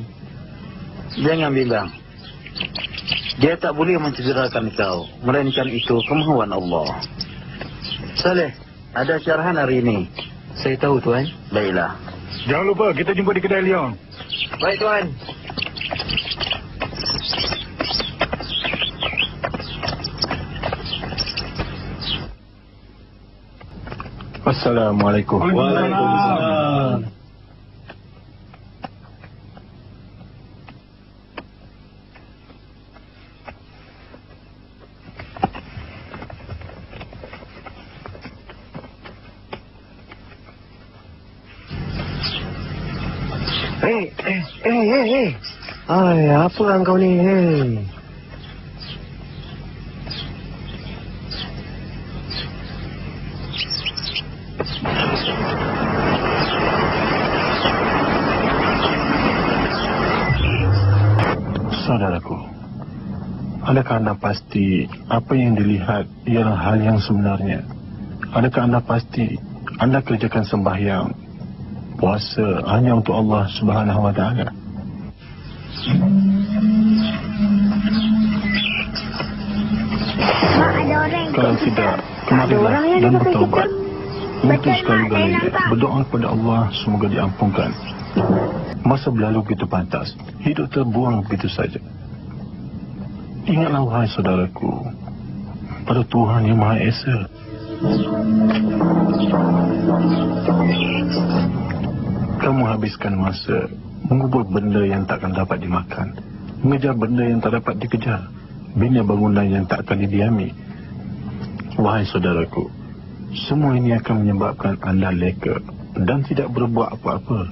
S6: Jangan bilang. Dia tak boleh mencederakan kau, melainkan itu kemahuan Allah. Saleh, ada syarahan hari ini.
S3: Saya tahu, Tuan.
S6: Baiklah.
S2: Jangan lupa, kita jumpa di kedai Leong.
S9: Baik, Tuan.
S5: Assalamualaikum.
S7: Waalaikumsalam.
S10: Ay, apa kau ni?
S5: Saudaraku, adakah anda pasti apa yang dilihat ialah hal yang sebenarnya? Adakah anda pasti anda kerjakan sembahyang, puasa hanya untuk Allah Subhanahu wa Ta'ala? Kalau tidak, kemarilah dan bertaubat. Untuk sekali-kali berdoa kepada Allah semoga diampunkan. Masa berlalu begitu pantas, hidup terbuang begitu saja. Ingatlah wahai saudaraku, pada Tuhan yang Maha Esa. Kamu habiskan masa mengubur benda yang takkan dapat dimakan, mengejar benda yang tak dapat dikejar, bina bangunan yang tak akan didiami. Wahai saudaraku, semua ini akan menyebabkan anda leka dan tidak berbuat apa-apa.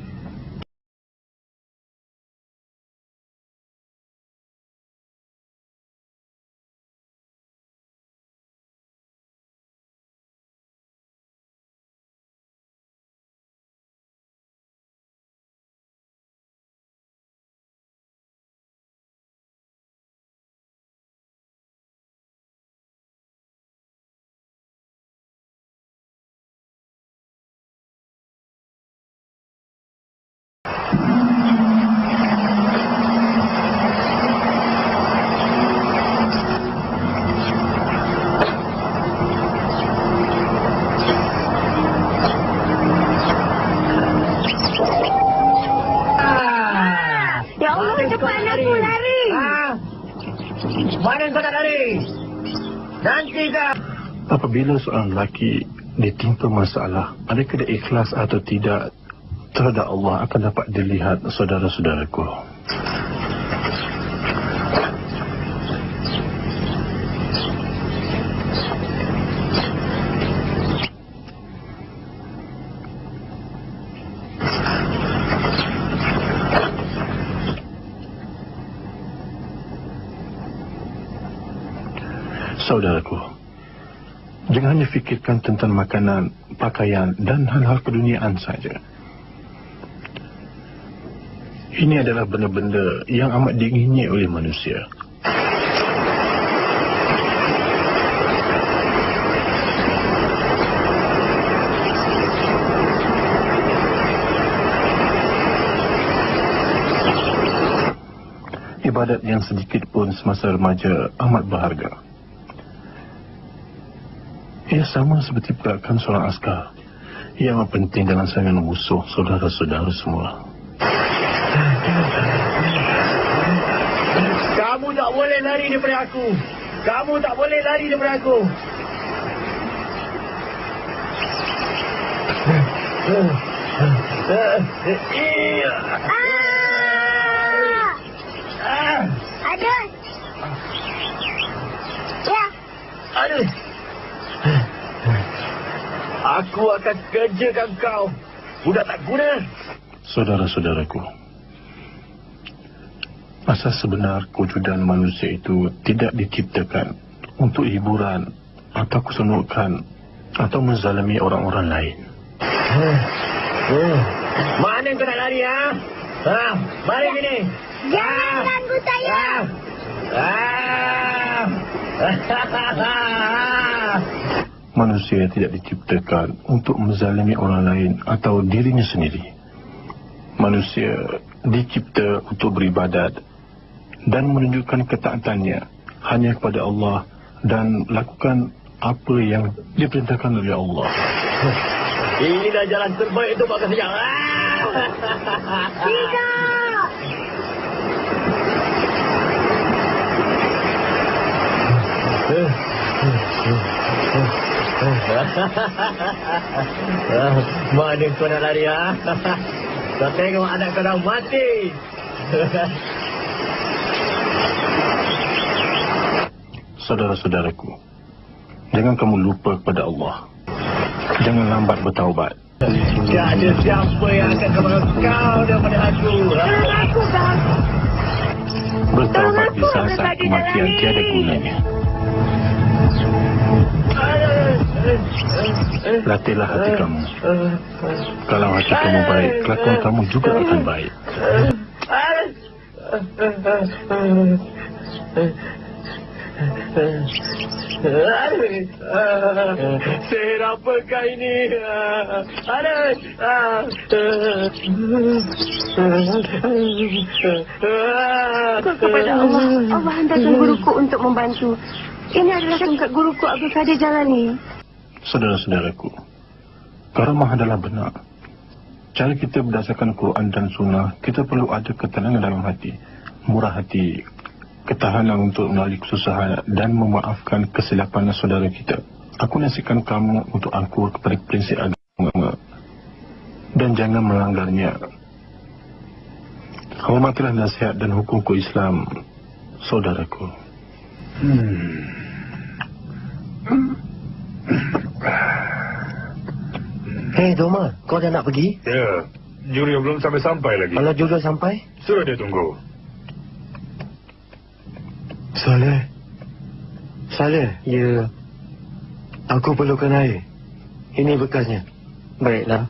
S11: Ya Allah, cepat aku lari.
S2: Mana kau nak lari? Nanti dah.
S5: Apabila seorang lelaki ditimpa masalah, adakah dia ikhlas atau tidak terhadap Allah akan dapat dilihat, saudara-saudaraku. Saudaraku, jangan hanya fikirkan tentang makanan, pakaian dan hal-hal keduniaan saja. Ini adalah benda-benda yang amat diingini oleh manusia. Ibadat yang sedikit pun semasa remaja amat berharga. Ia sama seperti perakan seorang askar. Ia amat penting dalam serangan musuh, saudara-saudara semua.
S2: Kamu tak boleh lari daripada aku. Kamu tak boleh lari daripada aku.
S11: Aduh. Ya.
S2: Aduh. Aku akan kerjakan kau. Budak tak guna.
S5: Saudara-saudaraku, asas sebenar kewujudan manusia itu tidak diciptakan untuk hiburan atau kesenukan atau menzalimi orang-orang lain.
S2: Mana kau nak lari, ha? Mari sini.
S11: Jangan ganggu saya.
S5: Manusia tidak diciptakan untuk menzalimi orang lain atau dirinya sendiri. Manusia dicipta untuk beribadat dan menunjukkan ketaatannya hanya kepada Allah dan lakukan apa yang diperintahkan oleh Allah.
S2: Ini dah jalan terbaik untuk makan sejak.
S11: Tidak.
S2: Mana kau nak lari, ha? Kau tengok anak kau dah mati.
S5: Saudara-saudaraku, jangan kamu lupa kepada Allah. Jangan lambat bertaubat.
S2: Tak ada siapa yang akan kemana kau daripada aku.
S11: Aku bang.
S5: Bertaubat di saat kematian tiada gunanya. Latihlah hati kamu. Kalau hati kamu baik, kelakuan kamu juga akan baik.
S2: Sihir apakah ini?
S11: Kepada Allah, Allah hantarkan guruku untuk membantu. Ini adalah tongkat guruku Abdul Qadir Jalani.
S5: Saudara-saudaraku, karamah adalah benar. Cara kita berdasarkan Quran dan Sunnah, kita perlu ada ketenangan dalam hati, murah hati, ketahanan untuk melalui kesusahan dan memaafkan kesilapan saudara kita. Aku nasihatkan kamu untuk angkur kepada prinsip agama dan jangan melanggarnya. Hormatilah nasihat dan hukum Islam, saudaraku.
S10: Hei Doma, kau dah nak pergi?
S12: Ya, Julio belum sampai-sampai lagi.
S10: Kalau Julio sampai?
S12: Suruh dia tunggu.
S10: Saleh. Ya. Aku perlukan air. Ini bekasnya.
S3: Baiklah.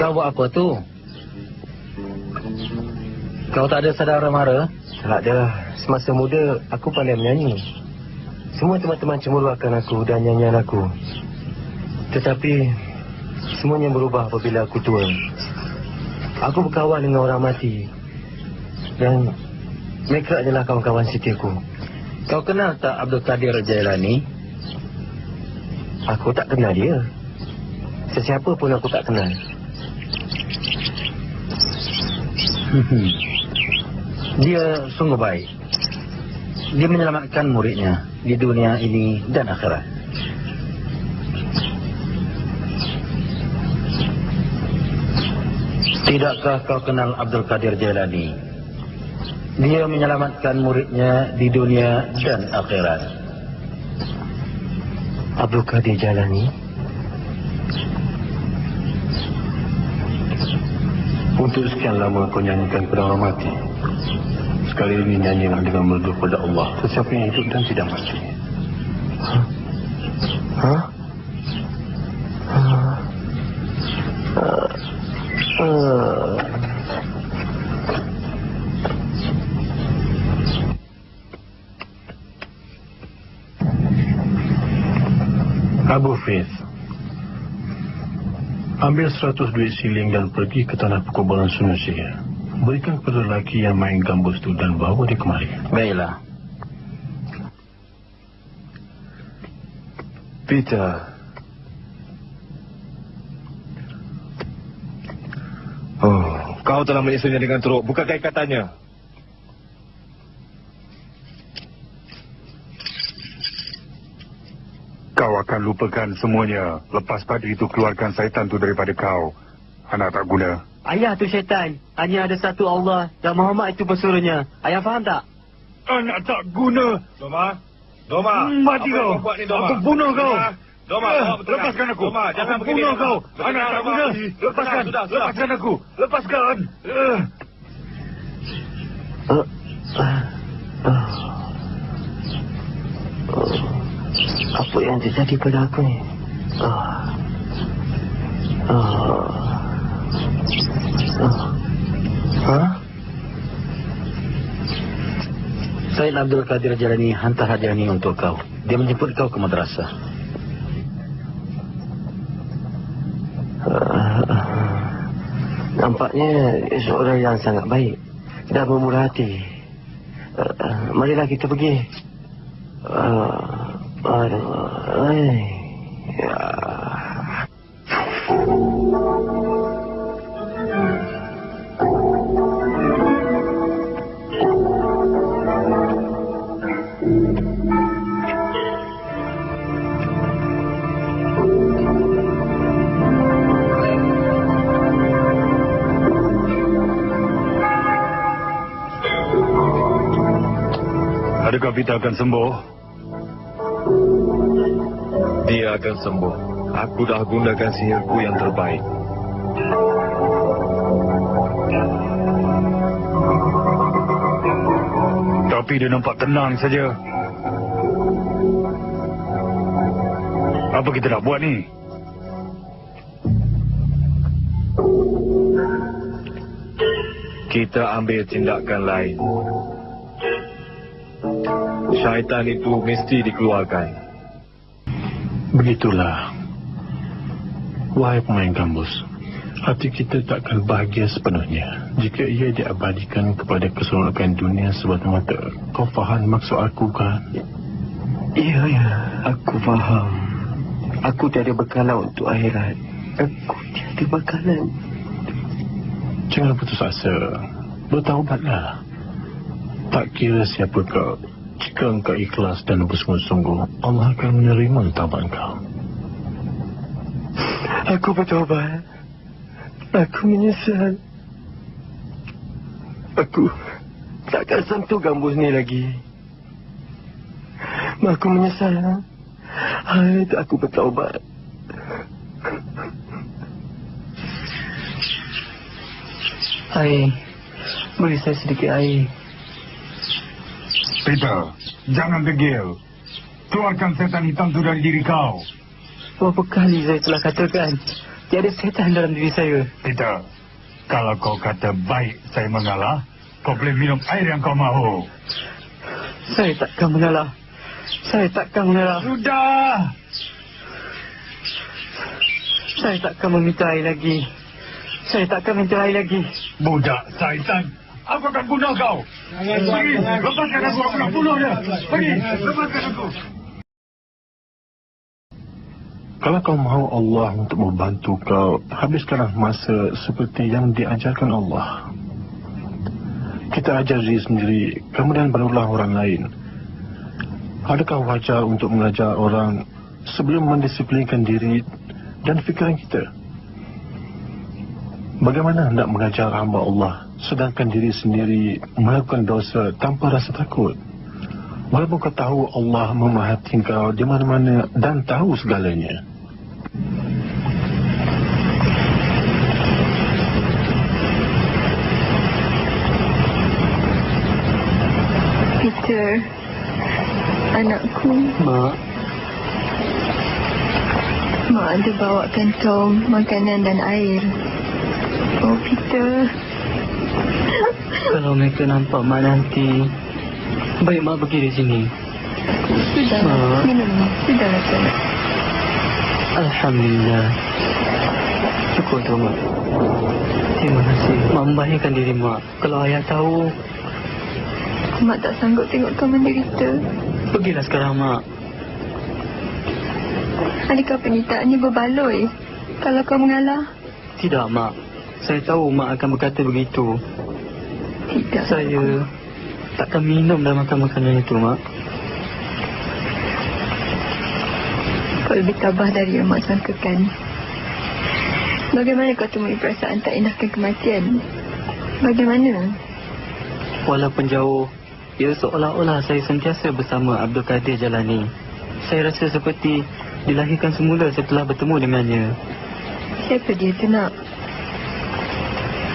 S6: Kau buat apa tu? Kau tak ada saudara mara?
S10: Tak ada. Semasa muda, aku pandai menyanyi. Semua teman-teman cemburu akan aku dan nyanyian aku. Tetapi, semuanya berubah apabila aku tua. Aku berkawan dengan orang mati. Dan mereka adalah kawan-kawan setiaku.
S6: Kau kenal tak Abdul Qadir Jailani?
S10: Aku tak kenal dia. Sesiapa pun aku tak kenal.
S6: Dia sungguh baik. Dia menyelamatkan muridnya di dunia ini dan akhirat. Tidakkah kau kenal Abdul Qadir Jailani? Dia menyelamatkan muridnya di dunia dan akhirat.
S10: Abdul Qadir Jailani?
S5: Untuk sekian lama kau nyanyikan kepada orang mati. Sekali ini nyanyilah dengan merdu kepada Allah. Sesiapa yang hidup dan tidak mati. Abu Faith, ambil 100 duit siling dan pergi ke tanah perkuburan Sunusia. Berikan kepada lelaki yang main gambus tu dan bawa dia kemari.
S6: Baiklah.
S8: Peter. Oh, kau telah menyusunnya dengan teruk. Bukankah ikatannya?
S12: Kau akan lupakan semuanya. Lepas pada itu keluarkan syaitan tu daripada kau. Anak tak guna.
S3: Ayah tu syaitan. Hanya ada satu Allah dan Muhammad itu pesuruhnya. Ayah faham tak?
S12: Anak tak guna.
S2: Doma.
S12: Mati kau. Aku bunuh kau.
S2: Doma,
S12: lepaskan aku.
S2: Doma, jangan
S12: aku bunuh kau.
S2: Betul,
S12: Anak tak guna. Lepaskan.
S2: Sudah.
S12: Lepaskan aku. Lepaskan.
S10: Apa yang terjadi pada aku ni?
S6: Said Abdul Qadir Jailani hantar hadiah ini untuk kau. Dia menjemput kau ke madrasah.
S10: Nampaknya seorang yang sangat baik dan bermurah hati. Marilah kita pergi.
S12: Adakah Peter akan sembuh?
S8: Dia akan sembuh. Aku dah gunakan sihirku yang terbaik.
S12: Tapi dia nampak tenang saja. Apa kita nak buat ni?
S8: Kita ambil tindakan lain. Syaitan itu mesti dikeluarkan.
S5: Begitulah. Wahai pemain gambus, hati kita takkan bahagia sepenuhnya jika ia diabadikan kepada keseronokan dunia semata-mata. Kau faham maksud aku kan?
S10: Ya, aku faham. Aku tiada bekalan untuk akhirat. Aku tiada bekalan.
S5: Jangan putus asa. Bertaubatlah. Tak kira siapa kau, jika engkau ikhlas dan bersungguh-sungguh, Allah akan menerima taubat kau.
S10: Aku bertaubat. Aku menyesal. Aku takkan sentuh gambus ni lagi. Aku menyesal. Hai, aku bertaubat.
S3: Air. Beri saya sedikit air.
S12: Peter, jangan degil. Keluarkan setan hitam itu dari diri kau.
S3: Berapa kali saya telah katakan, tiada setan dalam diri saya.
S12: Peter, kalau kau kata baik saya mengalah, kau boleh minum air yang kau mahu.
S3: Saya takkan mengalah. Saya takkan mengalah.
S12: Sudah!
S3: Saya takkan meminta air lagi. Saya takkan minta air lagi.
S12: Budak syaitan, aku akan bunuh kau. Pergi, lepaskan aku nak bunuh dia. Pergi, lepaskan aku.
S5: Kalau kau mahu Allah untuk membantu kau, habiskanlah masa seperti yang diajarkan Allah. Kita ajar diri sendiri, kemudian barulah orang lain. Adakah wajar untuk mengajar orang sebelum mendisiplinkan diri dan fikiran kita? Bagaimana hendak mengajar hamba Allah sedangkan diri sendiri melakukan dosa tanpa rasa takut? Walaupun kau tahu Allah memerhati kau di mana-mana dan tahu segalanya.
S4: Peter, anakku.
S3: Mak.
S4: Mak ada bawakan kau makanan dan air. Oh, Peter.
S3: Kalau mereka nampak Mak nanti, baik Mak pergi dari sini.
S4: Sudah, minum. Sudah, Mak.
S3: Alhamdulillah. Syukur tu, Mak. Terima kasih. Mak membahayakan diri Mak. Kalau ayah tahu,
S4: Mak tak sanggup tengok kau menderita.
S3: pergilah sekarang, Mak.
S4: Adakah pernyataan ini berbaloi kalau kau mengalah?
S3: Tidak, Mak. Saya tahu Mak akan berkata begitu.
S4: Tidak.
S3: Saya takkan minum dan makan makanan itu, Mak.
S4: Kau lebih tabah dari yang Mak sangkakan. Bagaimana kau temui perasaan tak enakkan kematian? Bagaimana?
S3: Walaupun jauh, ia seolah-olah saya sentiasa bersama Abdul Kadir Jalani. Saya rasa seperti dilahirkan semula setelah bertemu dengannya.
S4: Siapa dia tu, Nak?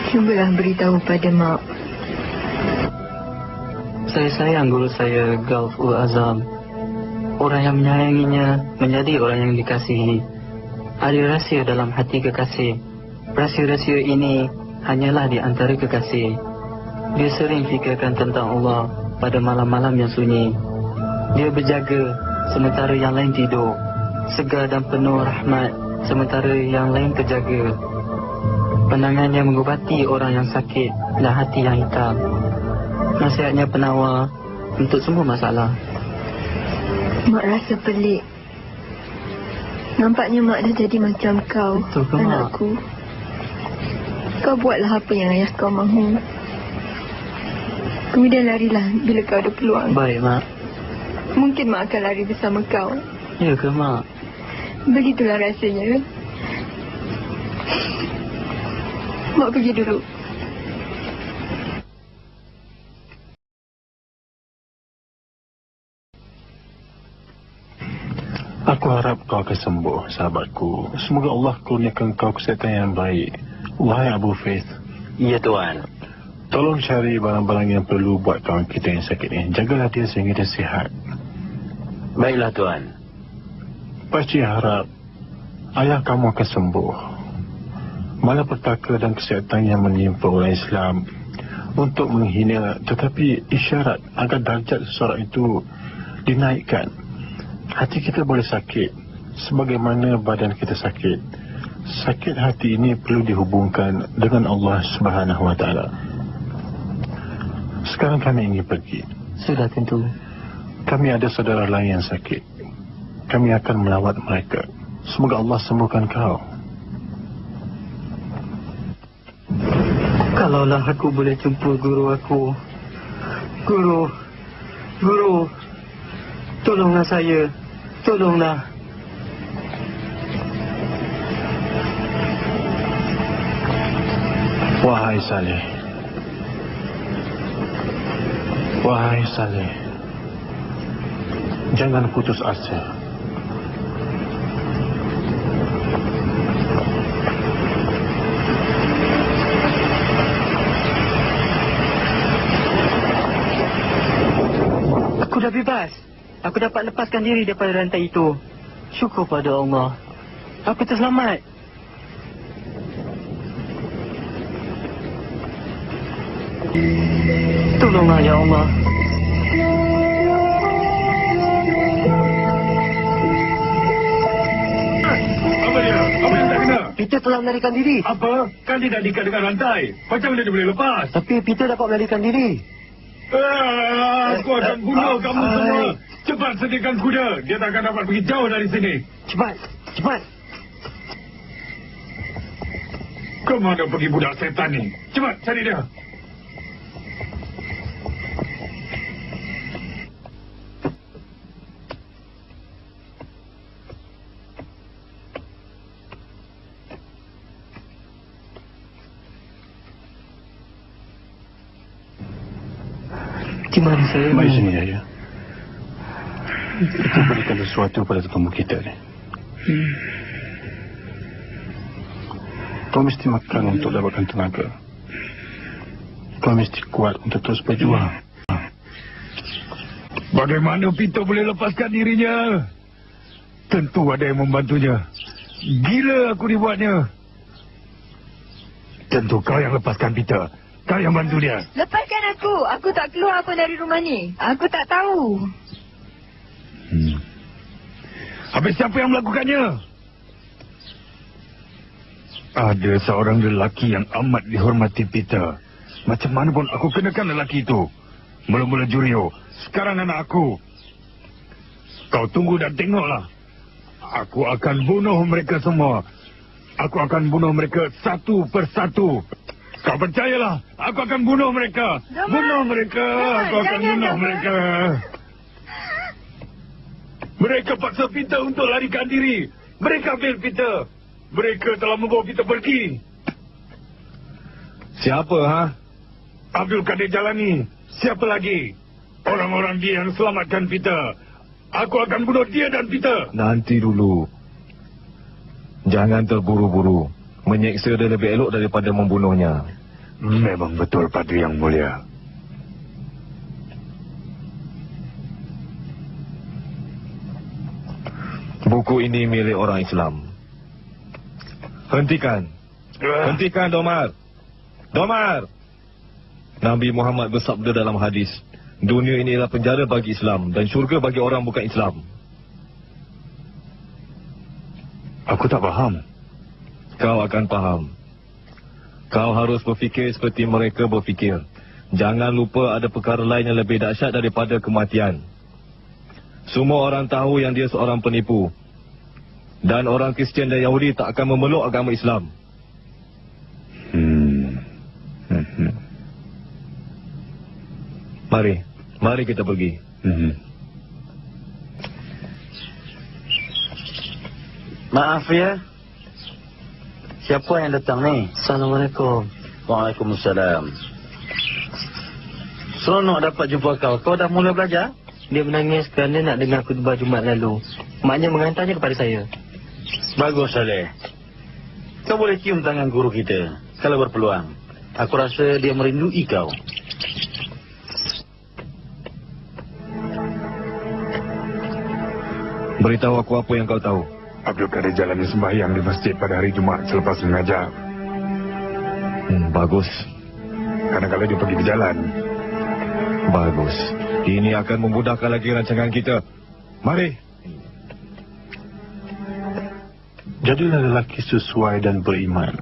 S4: Cubalah beritahu pada Mak.
S3: Saya sayang guru saya, Gulf ul Azam. Orang yang menyayanginya menjadi orang yang dikasihi. Ada rahsia dalam hati kekasih. Rahsia-rahsia ini hanyalah di antara kekasih. Dia sering fikirkan tentang Allah pada malam-malam yang sunyi. Dia berjaga sementara yang lain tidur. Segar dan penuh rahmat sementara yang lain terjaga. Pandangannya mengubati orang yang sakit dan hati yang hitam. Nasihatnya penawar untuk semua masalah.
S4: Mak rasa pelik. Nampaknya Mak dah jadi macam kau,
S3: Betul ke, Mak?
S4: anakku. Kau buatlah apa yang ayah kau mahu. Kemudian larilah bila kau ada peluang.
S3: Baik, Mak.
S4: Mungkin Mak akan lari bersama kau.
S3: Ya ke, Mak?
S4: Begitulah rasanya. Mak pergi dulu.
S5: Aku harap kau akan sembuh, sahabatku. Semoga Allah kurniakan kau kesihatan yang baik. Wahai Abu Faith.
S9: Ya, Tuan.
S5: Tolong cari barang-barang yang perlu buat kawan kita yang sakit ini. Jagalah dia sehingga dia sihat.
S9: Baiklah, Tuan.
S5: Pasti harap ayah kamu akan sembuh. Malapetaka dan kesihatan yang menimpa orang Islam untuk menghina, tetapi isyarat agar darjat seseorang itu dinaikkan. Hati kita boleh sakit sebagaimana badan kita sakit. Sakit hati ini perlu dihubungkan dengan Allah Subhanahu wa taala. Sekarang kami ingin pergi.
S3: Sudah tentu.
S5: Kami ada saudara lain yang sakit. Kami akan melawat mereka. Semoga Allah sembuhkan kau.
S3: Kalaulah aku boleh jumpa guru aku. Guru. Tolonglah saya. Tolonglah.
S5: Wahai Saleh. Wahai Saleh. Jangan putus asa.
S3: Aku dah bebas. Aku dapat lepaskan diri daripada rantai itu. Syukur pada Allah. Aku terselamat. Tolonglah ya Allah.
S2: Apa dia? Apa yang tak kena?
S10: Peter telah melarikan diri.
S2: Apa? Kan dia dah diikat dengan rantai. Macam mana dia boleh lepas?
S10: Tapi Peter dapat melarikan diri.
S2: Aku akan bunuh kamu semua. Cepat sediakan kuda. Dia tak akan dapat pergi jauh dari sini.
S10: Cepat, cepat.
S2: Kemana pergi budak setan ni? Cepat cari dia.
S3: Di mana saya?
S5: Mari sini, Yahya. Kita berikan sesuatu pada tetamu kita ni. Kau mesti makan untuk dapatkan tenaga. Kau mesti kuat untuk terus berjuang.
S2: Bagaimana Peter boleh lepaskan dirinya? Tentu ada yang membantunya. Gila aku dibuatnya. Tentu kau yang lepaskan Peter. Kau yang bantu dia.
S4: Lepaskan aku. Aku tak keluar apa dari rumah ni. Aku tak tahu.
S2: Habis siapa yang melakukannya? Ada seorang lelaki yang amat dihormati Peter. Macam mana pun aku kenakan lelaki itu. Mula-mula Jurio. Sekarang anak aku. Kau tunggu dan tengoklah. Aku akan bunuh mereka semua. Aku akan bunuh mereka satu persatu. Kau percayalah, aku akan bunuh mereka. Bunuh mereka. Aku akan bunuh mereka. Mereka paksa Peter untuk larikan diri. Mereka ambil Peter. Mereka telah membawa Peter pergi.
S8: Siapa, ha?
S2: Abdul Kadir Jalani. Siapa lagi? Orang-orang dia yang selamatkan Peter. Aku akan bunuh dia dan Peter.
S8: Nanti dulu. Jangan terburu-buru. Menyeksa dia lebih elok daripada membunuhnya.
S2: Memang betul, Padri yang mulia.
S8: Buku ini milik orang Islam. Hentikan. Hentikan, Domar. Domar! Nabi Muhammad bersabda dalam hadis, dunia ini adalah penjara bagi Islam dan syurga bagi orang bukan Islam.
S2: Aku tak faham.
S8: Kau akan faham. Kau harus berfikir seperti mereka berfikir. Jangan lupa ada perkara lain yang lebih dahsyat daripada kematian. Semua orang tahu yang dia seorang penipu. Dan orang Kristian dan Yahudi tak akan memeluk agama Islam. Mari kita pergi.
S6: Maaf ya. Siapa yang datang ni?
S3: Assalamualaikum.
S6: Waalaikumsalam. Seronok dapat jumpa kau. Kau dah mula belajar?
S3: Dia menangis kerana nak dengar khutbah Jumaat lalu. Maknya mengantarnya kepada saya.
S6: Bagus, Saleh. Kau boleh cium tangan guru kita kalau berpeluang. Aku rasa dia merindui kau.
S8: Beritahu aku apa yang kau tahu.
S2: Abdul Kadir Jalani sembahyang di masjid pada hari Jumaat selepas mengajar.
S8: Bagus.
S2: Kadang-kadang dia pergi berjalan.
S8: Bagus. Ini akan memudahkan lagi rancangan kita. Mari.
S5: Jadilah lelaki sesuai dan beriman.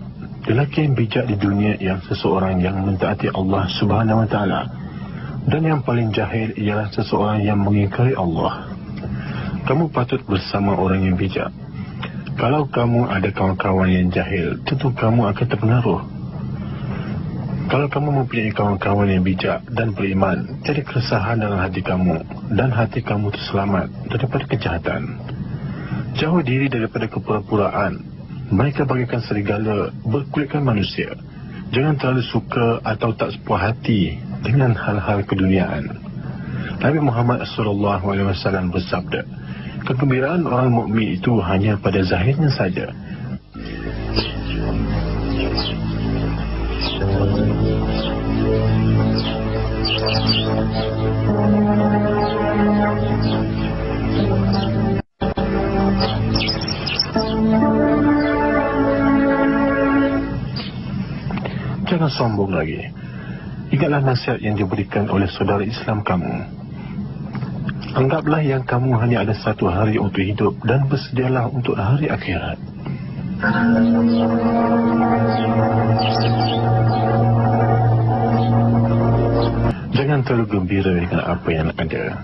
S5: Lelaki yang bijak di dunia yang seseorang yang mentaati Allah Subhanahu Wa Taala. Dan yang paling jahil ialah seseorang yang mengingkari Allah. Kamu patut bersama orang yang bijak. Kalau kamu ada kawan-kawan yang jahil, tentu kamu akan terpengaruh. Kalau kamu mempunyai kawan-kawan yang bijak dan beriman, jadi keresahan dalam hati kamu dan hati kamu terselamat daripada kejahatan. Jauh diri daripada kepura-puraan. Mereka bagaikan serigala berkulitkan manusia. Jangan terlalu suka atau tak sepuas hati dengan hal-hal keduniaan. Nabi Muhammad SAW bersabda, kegembiraan orang mukmin itu hanya pada zahirnya saja. Jangan sombong lagi. Ingatlah nasihat yang diberikan oleh saudara Islam kamu. Anggaplah yang kamu hanya ada satu hari untuk hidup dan bersedialah untuk hari akhirat. Jangan terlalu gembira dengan apa yang ada.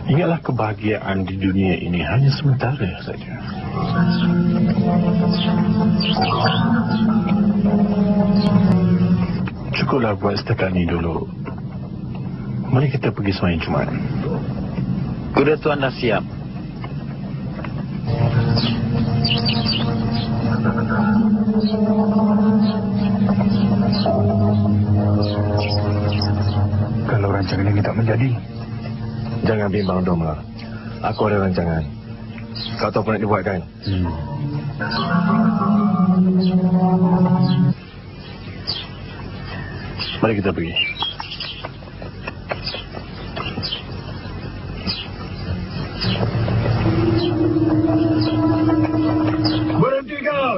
S5: Ingatlah kebahagiaan di dunia ini hanya sementara saja. Cukuplah buat setakat ini dulu. Mari kita pergi sembahyang Jumaat.
S9: Kuda tuan dah siap.
S12: Kalau rancangan ini tak menjadi,
S8: Jangan bimbang, Domla. Aku ada rancangan. Kau tahu apa nak dibuat kan?
S5: Mari kita pergi.
S2: Berhenti kau!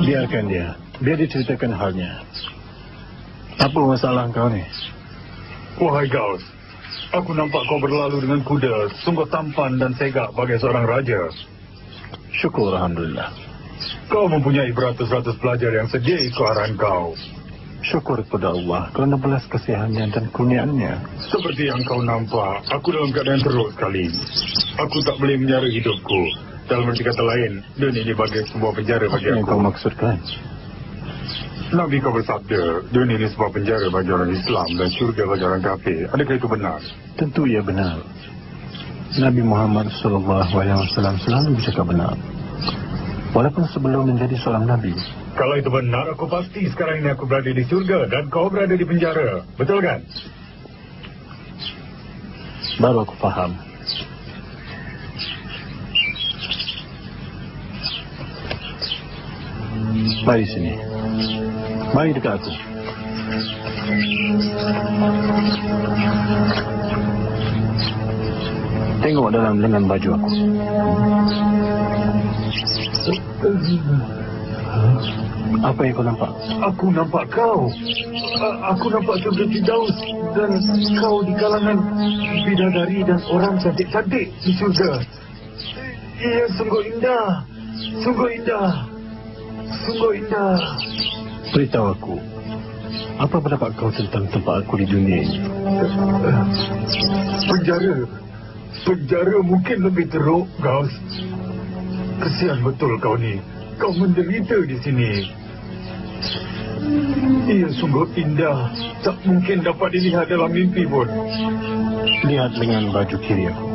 S5: Biarkan dia. Biar diceritakan halnya. Apa masalah kau ni?
S12: wahai Gaus, aku nampak kau berlalu dengan kuda, sungguh tampan dan segak bagai seorang raja.
S5: Syukur, Alhamdulillah.
S12: Kau mempunyai beratus-ratus pelajar yang sedia ikut arahan kau.
S5: Syukur kepada Allah kerana belas kasihannya dan kurniaannya.
S12: Seperti yang kau nampak, aku dalam keadaan teruk sekali. Aku tak boleh menyara hidupku. Dalam arti kata lain, dunia ini bagai sebuah penjara bagi
S5: Apa yang
S12: aku.
S5: kau maksudkan?
S12: Nabi kau bersabda, dunia ini sebuah penjara bagi orang Islam dan syurga bagi orang kafir. Adakah itu benar?
S5: Tentu ia benar. Nabi Muhammad SAW selalu bercakap benar. Walaupun sebelum menjadi seorang Nabi.
S12: Kalau itu benar, aku pasti sekarang ini aku berada di syurga dan kau berada di penjara. Betul kan?
S5: Baru aku faham. Mari sini. Mari dekat aku. Tengok dalam lengan baju aku. Apa yang kau nampak?
S12: Aku nampak kau. Aku nampak surga Firdaus dan kau di kalangan bidadari dan orang cantik-cantik di surga. Ia sungguh indah. Sungguh indah. Sungguh indah.
S5: Beritahu aku, apa pendapat kau tentang tempat aku di dunia ini?
S12: Penjara. Penjara mungkin lebih teruk, Gaus. Kesian betul kau ni. Kau menderita di sini. Ia sungguh indah. Tak mungkin dapat dilihat dalam mimpi pun.
S5: Lihat dengan baju kiri aku.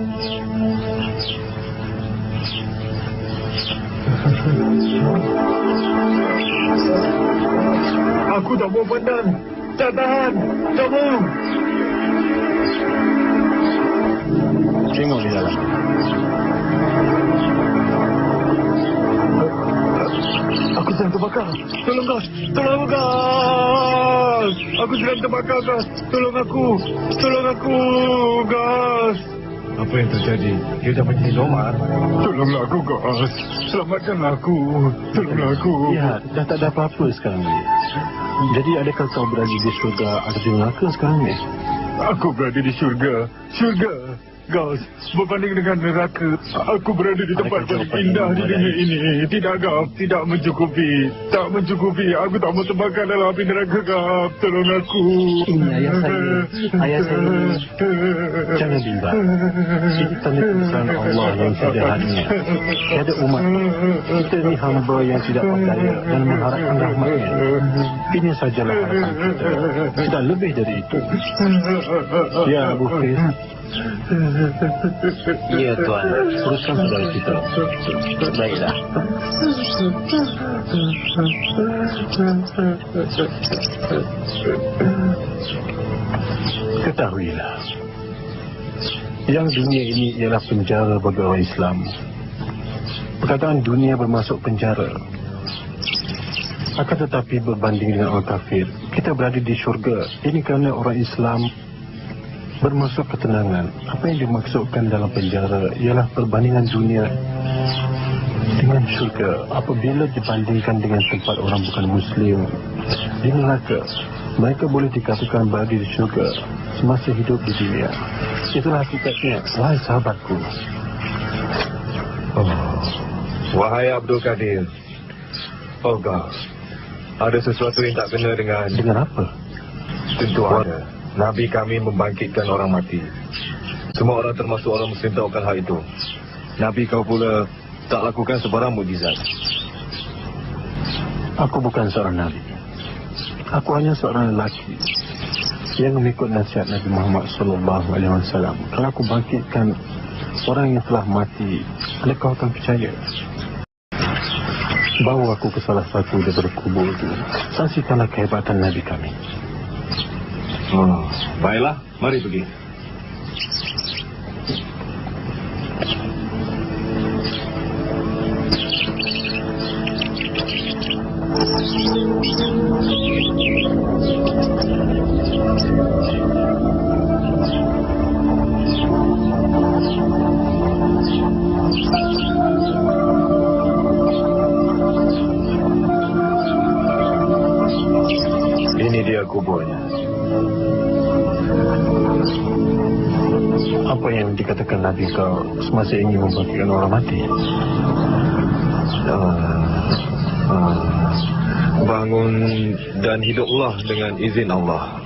S12: Aku tak mau pandang. Tak tahan. Tak mau.
S5: Tengok di dalam.
S12: Aku sedang terbakar. Tolong, Gas. Tolong, Gas. Aku sedang terbakar, Gas. Tolong aku. Tolong aku, Gas.
S8: Apa yang terjadi? Dia dah menjadi Omar.
S12: Tolonglah aku, Gas. Selamatkanlah aku. Tolonglah aku.
S5: Lihat, dah tak ada apa-apa sekarang ni. Jadi adakah kau berada di syurga atau di neraka sekarang ni?
S12: Aku berada di syurga. Syurga. Gaus, berbanding dengan neraka, aku berada di tempat paling indah di dunia ini. Tidak, Gaus, tidak mencukupi. Tak mencukupi. Aku tak mau terbakar dalam api neraka, Gaus. Tolong aku.
S3: Ini ayah saya. Ayah saya.
S5: Jangan bimbang. Ini tanda kebesaran Allah yang sederhana. Tiada umat. Kita ni hamba yang tidak berdaya dan mengharapkan rahmatnya. Ini sajalah harapan kita. Tidak lebih dari itu. Ya, Abu Fir.
S9: Ya, Tuan.
S5: Teruskan saudara kita.
S9: Baiklah.
S5: Ketahuilah, yang dunia ini ialah penjara bagi orang Islam. Perkataan dunia bermasuk penjara. Akan tetapi berbanding dengan orang kafir, kita berada di syurga. Ini kerana orang Islam bermaksud ketenangan. Apa yang dimaksudkan dalam penjara ialah perbandingan dunia dengan syurga. Apabila dibandingkan dengan tempat orang bukan Muslim, Di neraka, mereka boleh dikatakan berada di syurga semasa hidup di dunia. Itulah hakikatnya, wahai sahabatku.
S8: Wahai Abdul Kadir. Oh God, ada sesuatu yang tak kena dengan
S5: apa?
S8: Tentu ada. Nabi kami membangkitkan orang mati. Semua orang termasuk orang Muslim tahu akan hal itu. Nabi kau pula tak lakukan sebarang mukjizat.
S5: Aku bukan seorang Nabi. Aku hanya seorang lelaki yang mengikut nasihat Nabi Muhammad SAW. Kalau aku bangkitkan orang yang telah mati, adakah kau akan percaya? Bawa aku ke salah satu daripada kubur itu. Saksikanlah kehebatan Nabi kami.
S8: Baiklah, mari pergi. Ini dia kuburnya.
S5: Apa yang dikatakan Nabi kau semasa ingin membangkitkan orang mati?
S8: Bangun dan hiduplah dengan izin Allah.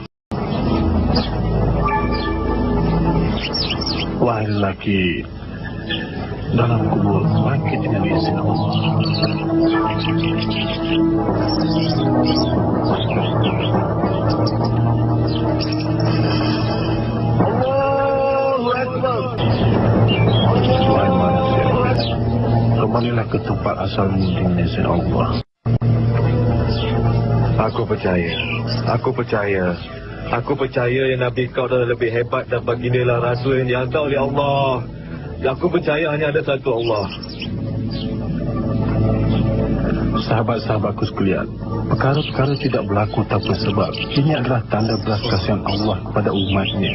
S5: Wahai lelaki, dalam kubur bangkit dengan izin Allah. Wahai manusia, kembalilah ke tempat asalmu dengan izin Allah.
S8: Aku percaya yang Nabi kau adalah lebih hebat dan bagindalah Rasul yang dihantar oleh Allah. Aku percaya hanya ada satu Allah.
S5: Sahabat-sahabatku sekalian, perkara-perkara tidak berlaku tanpa sebab. Ini adalah tanda belas kasihan Allah kepada umatnya.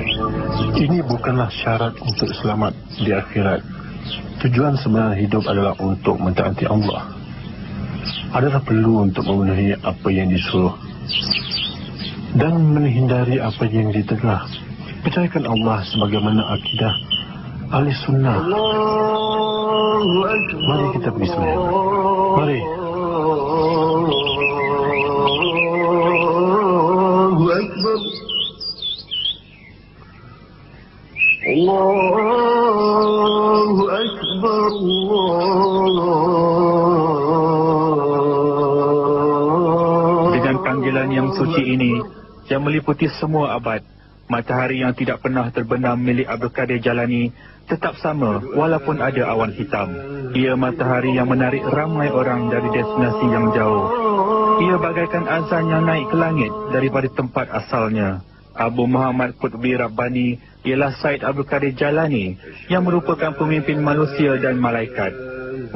S5: Ini bukanlah syarat untuk selamat di akhirat. Tujuan sebenar hidup adalah untuk mentaati Allah. Adalah perlu untuk memenuhi apa yang disuruh dan menghindari apa yang dicegah. Percayakan Allah sebagaimana akidah ahli sunnah. Mari kita pergi sembahyang. Mari.
S12: Allahu Akbar.
S1: Dengan panggilan yang suci ini, yang meliputi semua abad, matahari yang tidak pernah terbenam milik Abdul Kadir Jalani tetap sama walaupun ada awan hitam. Ia matahari yang menarik ramai orang dari destinasi yang jauh. Ia bagaikan azan yang naik ke langit daripada tempat asalnya. Abu Muhammad Qutbi Rabbani ialah Said Abdul Kadir Jalani yang merupakan pemimpin manusia dan malaikat.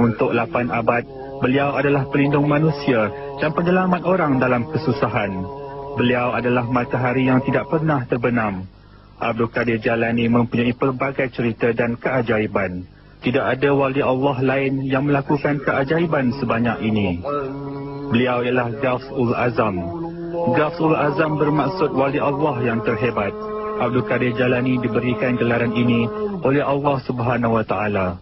S1: Untuk 8 abad, beliau adalah pelindung manusia dan penyelamat orang dalam kesusahan. Beliau adalah matahari yang tidak pernah terbenam. Abdul Kadir Jalani mempunyai pelbagai cerita dan keajaiban. Tidak ada wali Allah lain yang melakukan keajaiban sebanyak ini. Beliau ialah Ghaus-ul Azam. Ghaus-ul Azam bermaksud wali Allah yang terhebat. Abdul Kadir Jalani diberikan gelaran ini oleh Allah Subhanahu Wa Taala.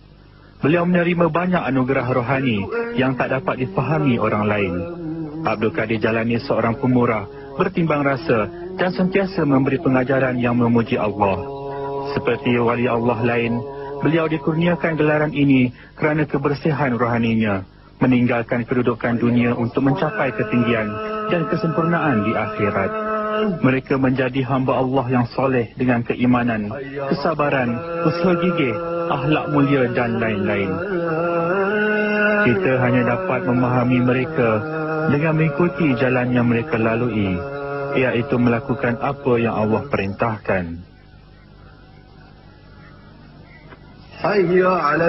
S1: Beliau menerima banyak anugerah rohani yang tak dapat difahami orang lain. Abdul Kadir Jalani seorang pemurah, bertimbang rasa dan sentiasa memberi pengajaran yang memuji Allah. Seperti wali Allah lain, beliau dikurniakan gelaran ini kerana kebersihan rohaninya, meninggalkan kedudukan dunia untuk mencapai ketinggian dan kesempurnaan di akhirat. Mereka menjadi hamba Allah yang soleh dengan keimanan, kesabaran, usaha gigih, akhlak mulia dan lain-lain. Kita hanya dapat memahami mereka dengan mengikuti jalan yang mereka lalui, iaitu melakukan apa yang Allah perintahkan.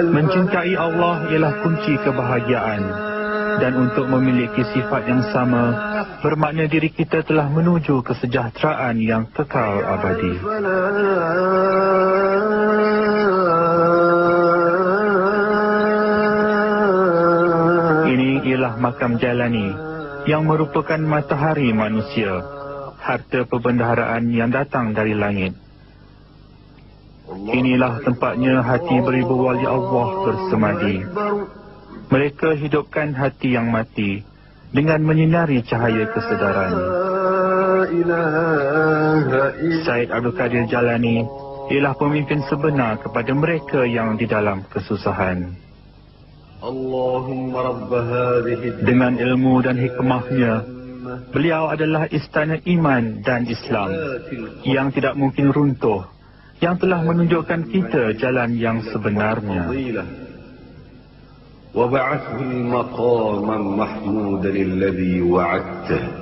S1: Mencintai Allah ialah kunci kebahagiaan, dan untuk memiliki sifat yang sama bermakna diri kita telah menuju kesejahteraan yang kekal abadi. Ini ialah makam Jalani, yang merupakan matahari manusia, harta perbendaharaan yang datang dari langit. Inilah tempatnya hati beribu wali Allah bersemadi. Mereka hidupkan hati yang mati dengan menyinari cahaya kesedaran. Syed Abdul Qadir Jalani ialah pemimpin sebenar kepada mereka yang di dalam kesusahan. Dengan ilmu dan hikmahnya, beliau adalah istana iman dan Islam yang tidak mungkin runtuh, yang telah menunjukkan kita jalan yang sebenarnya.
S13: وَبَعَثْهُ الْمَقَامَ مَحْمُودًا الَّذِي وَعَدْتَهُ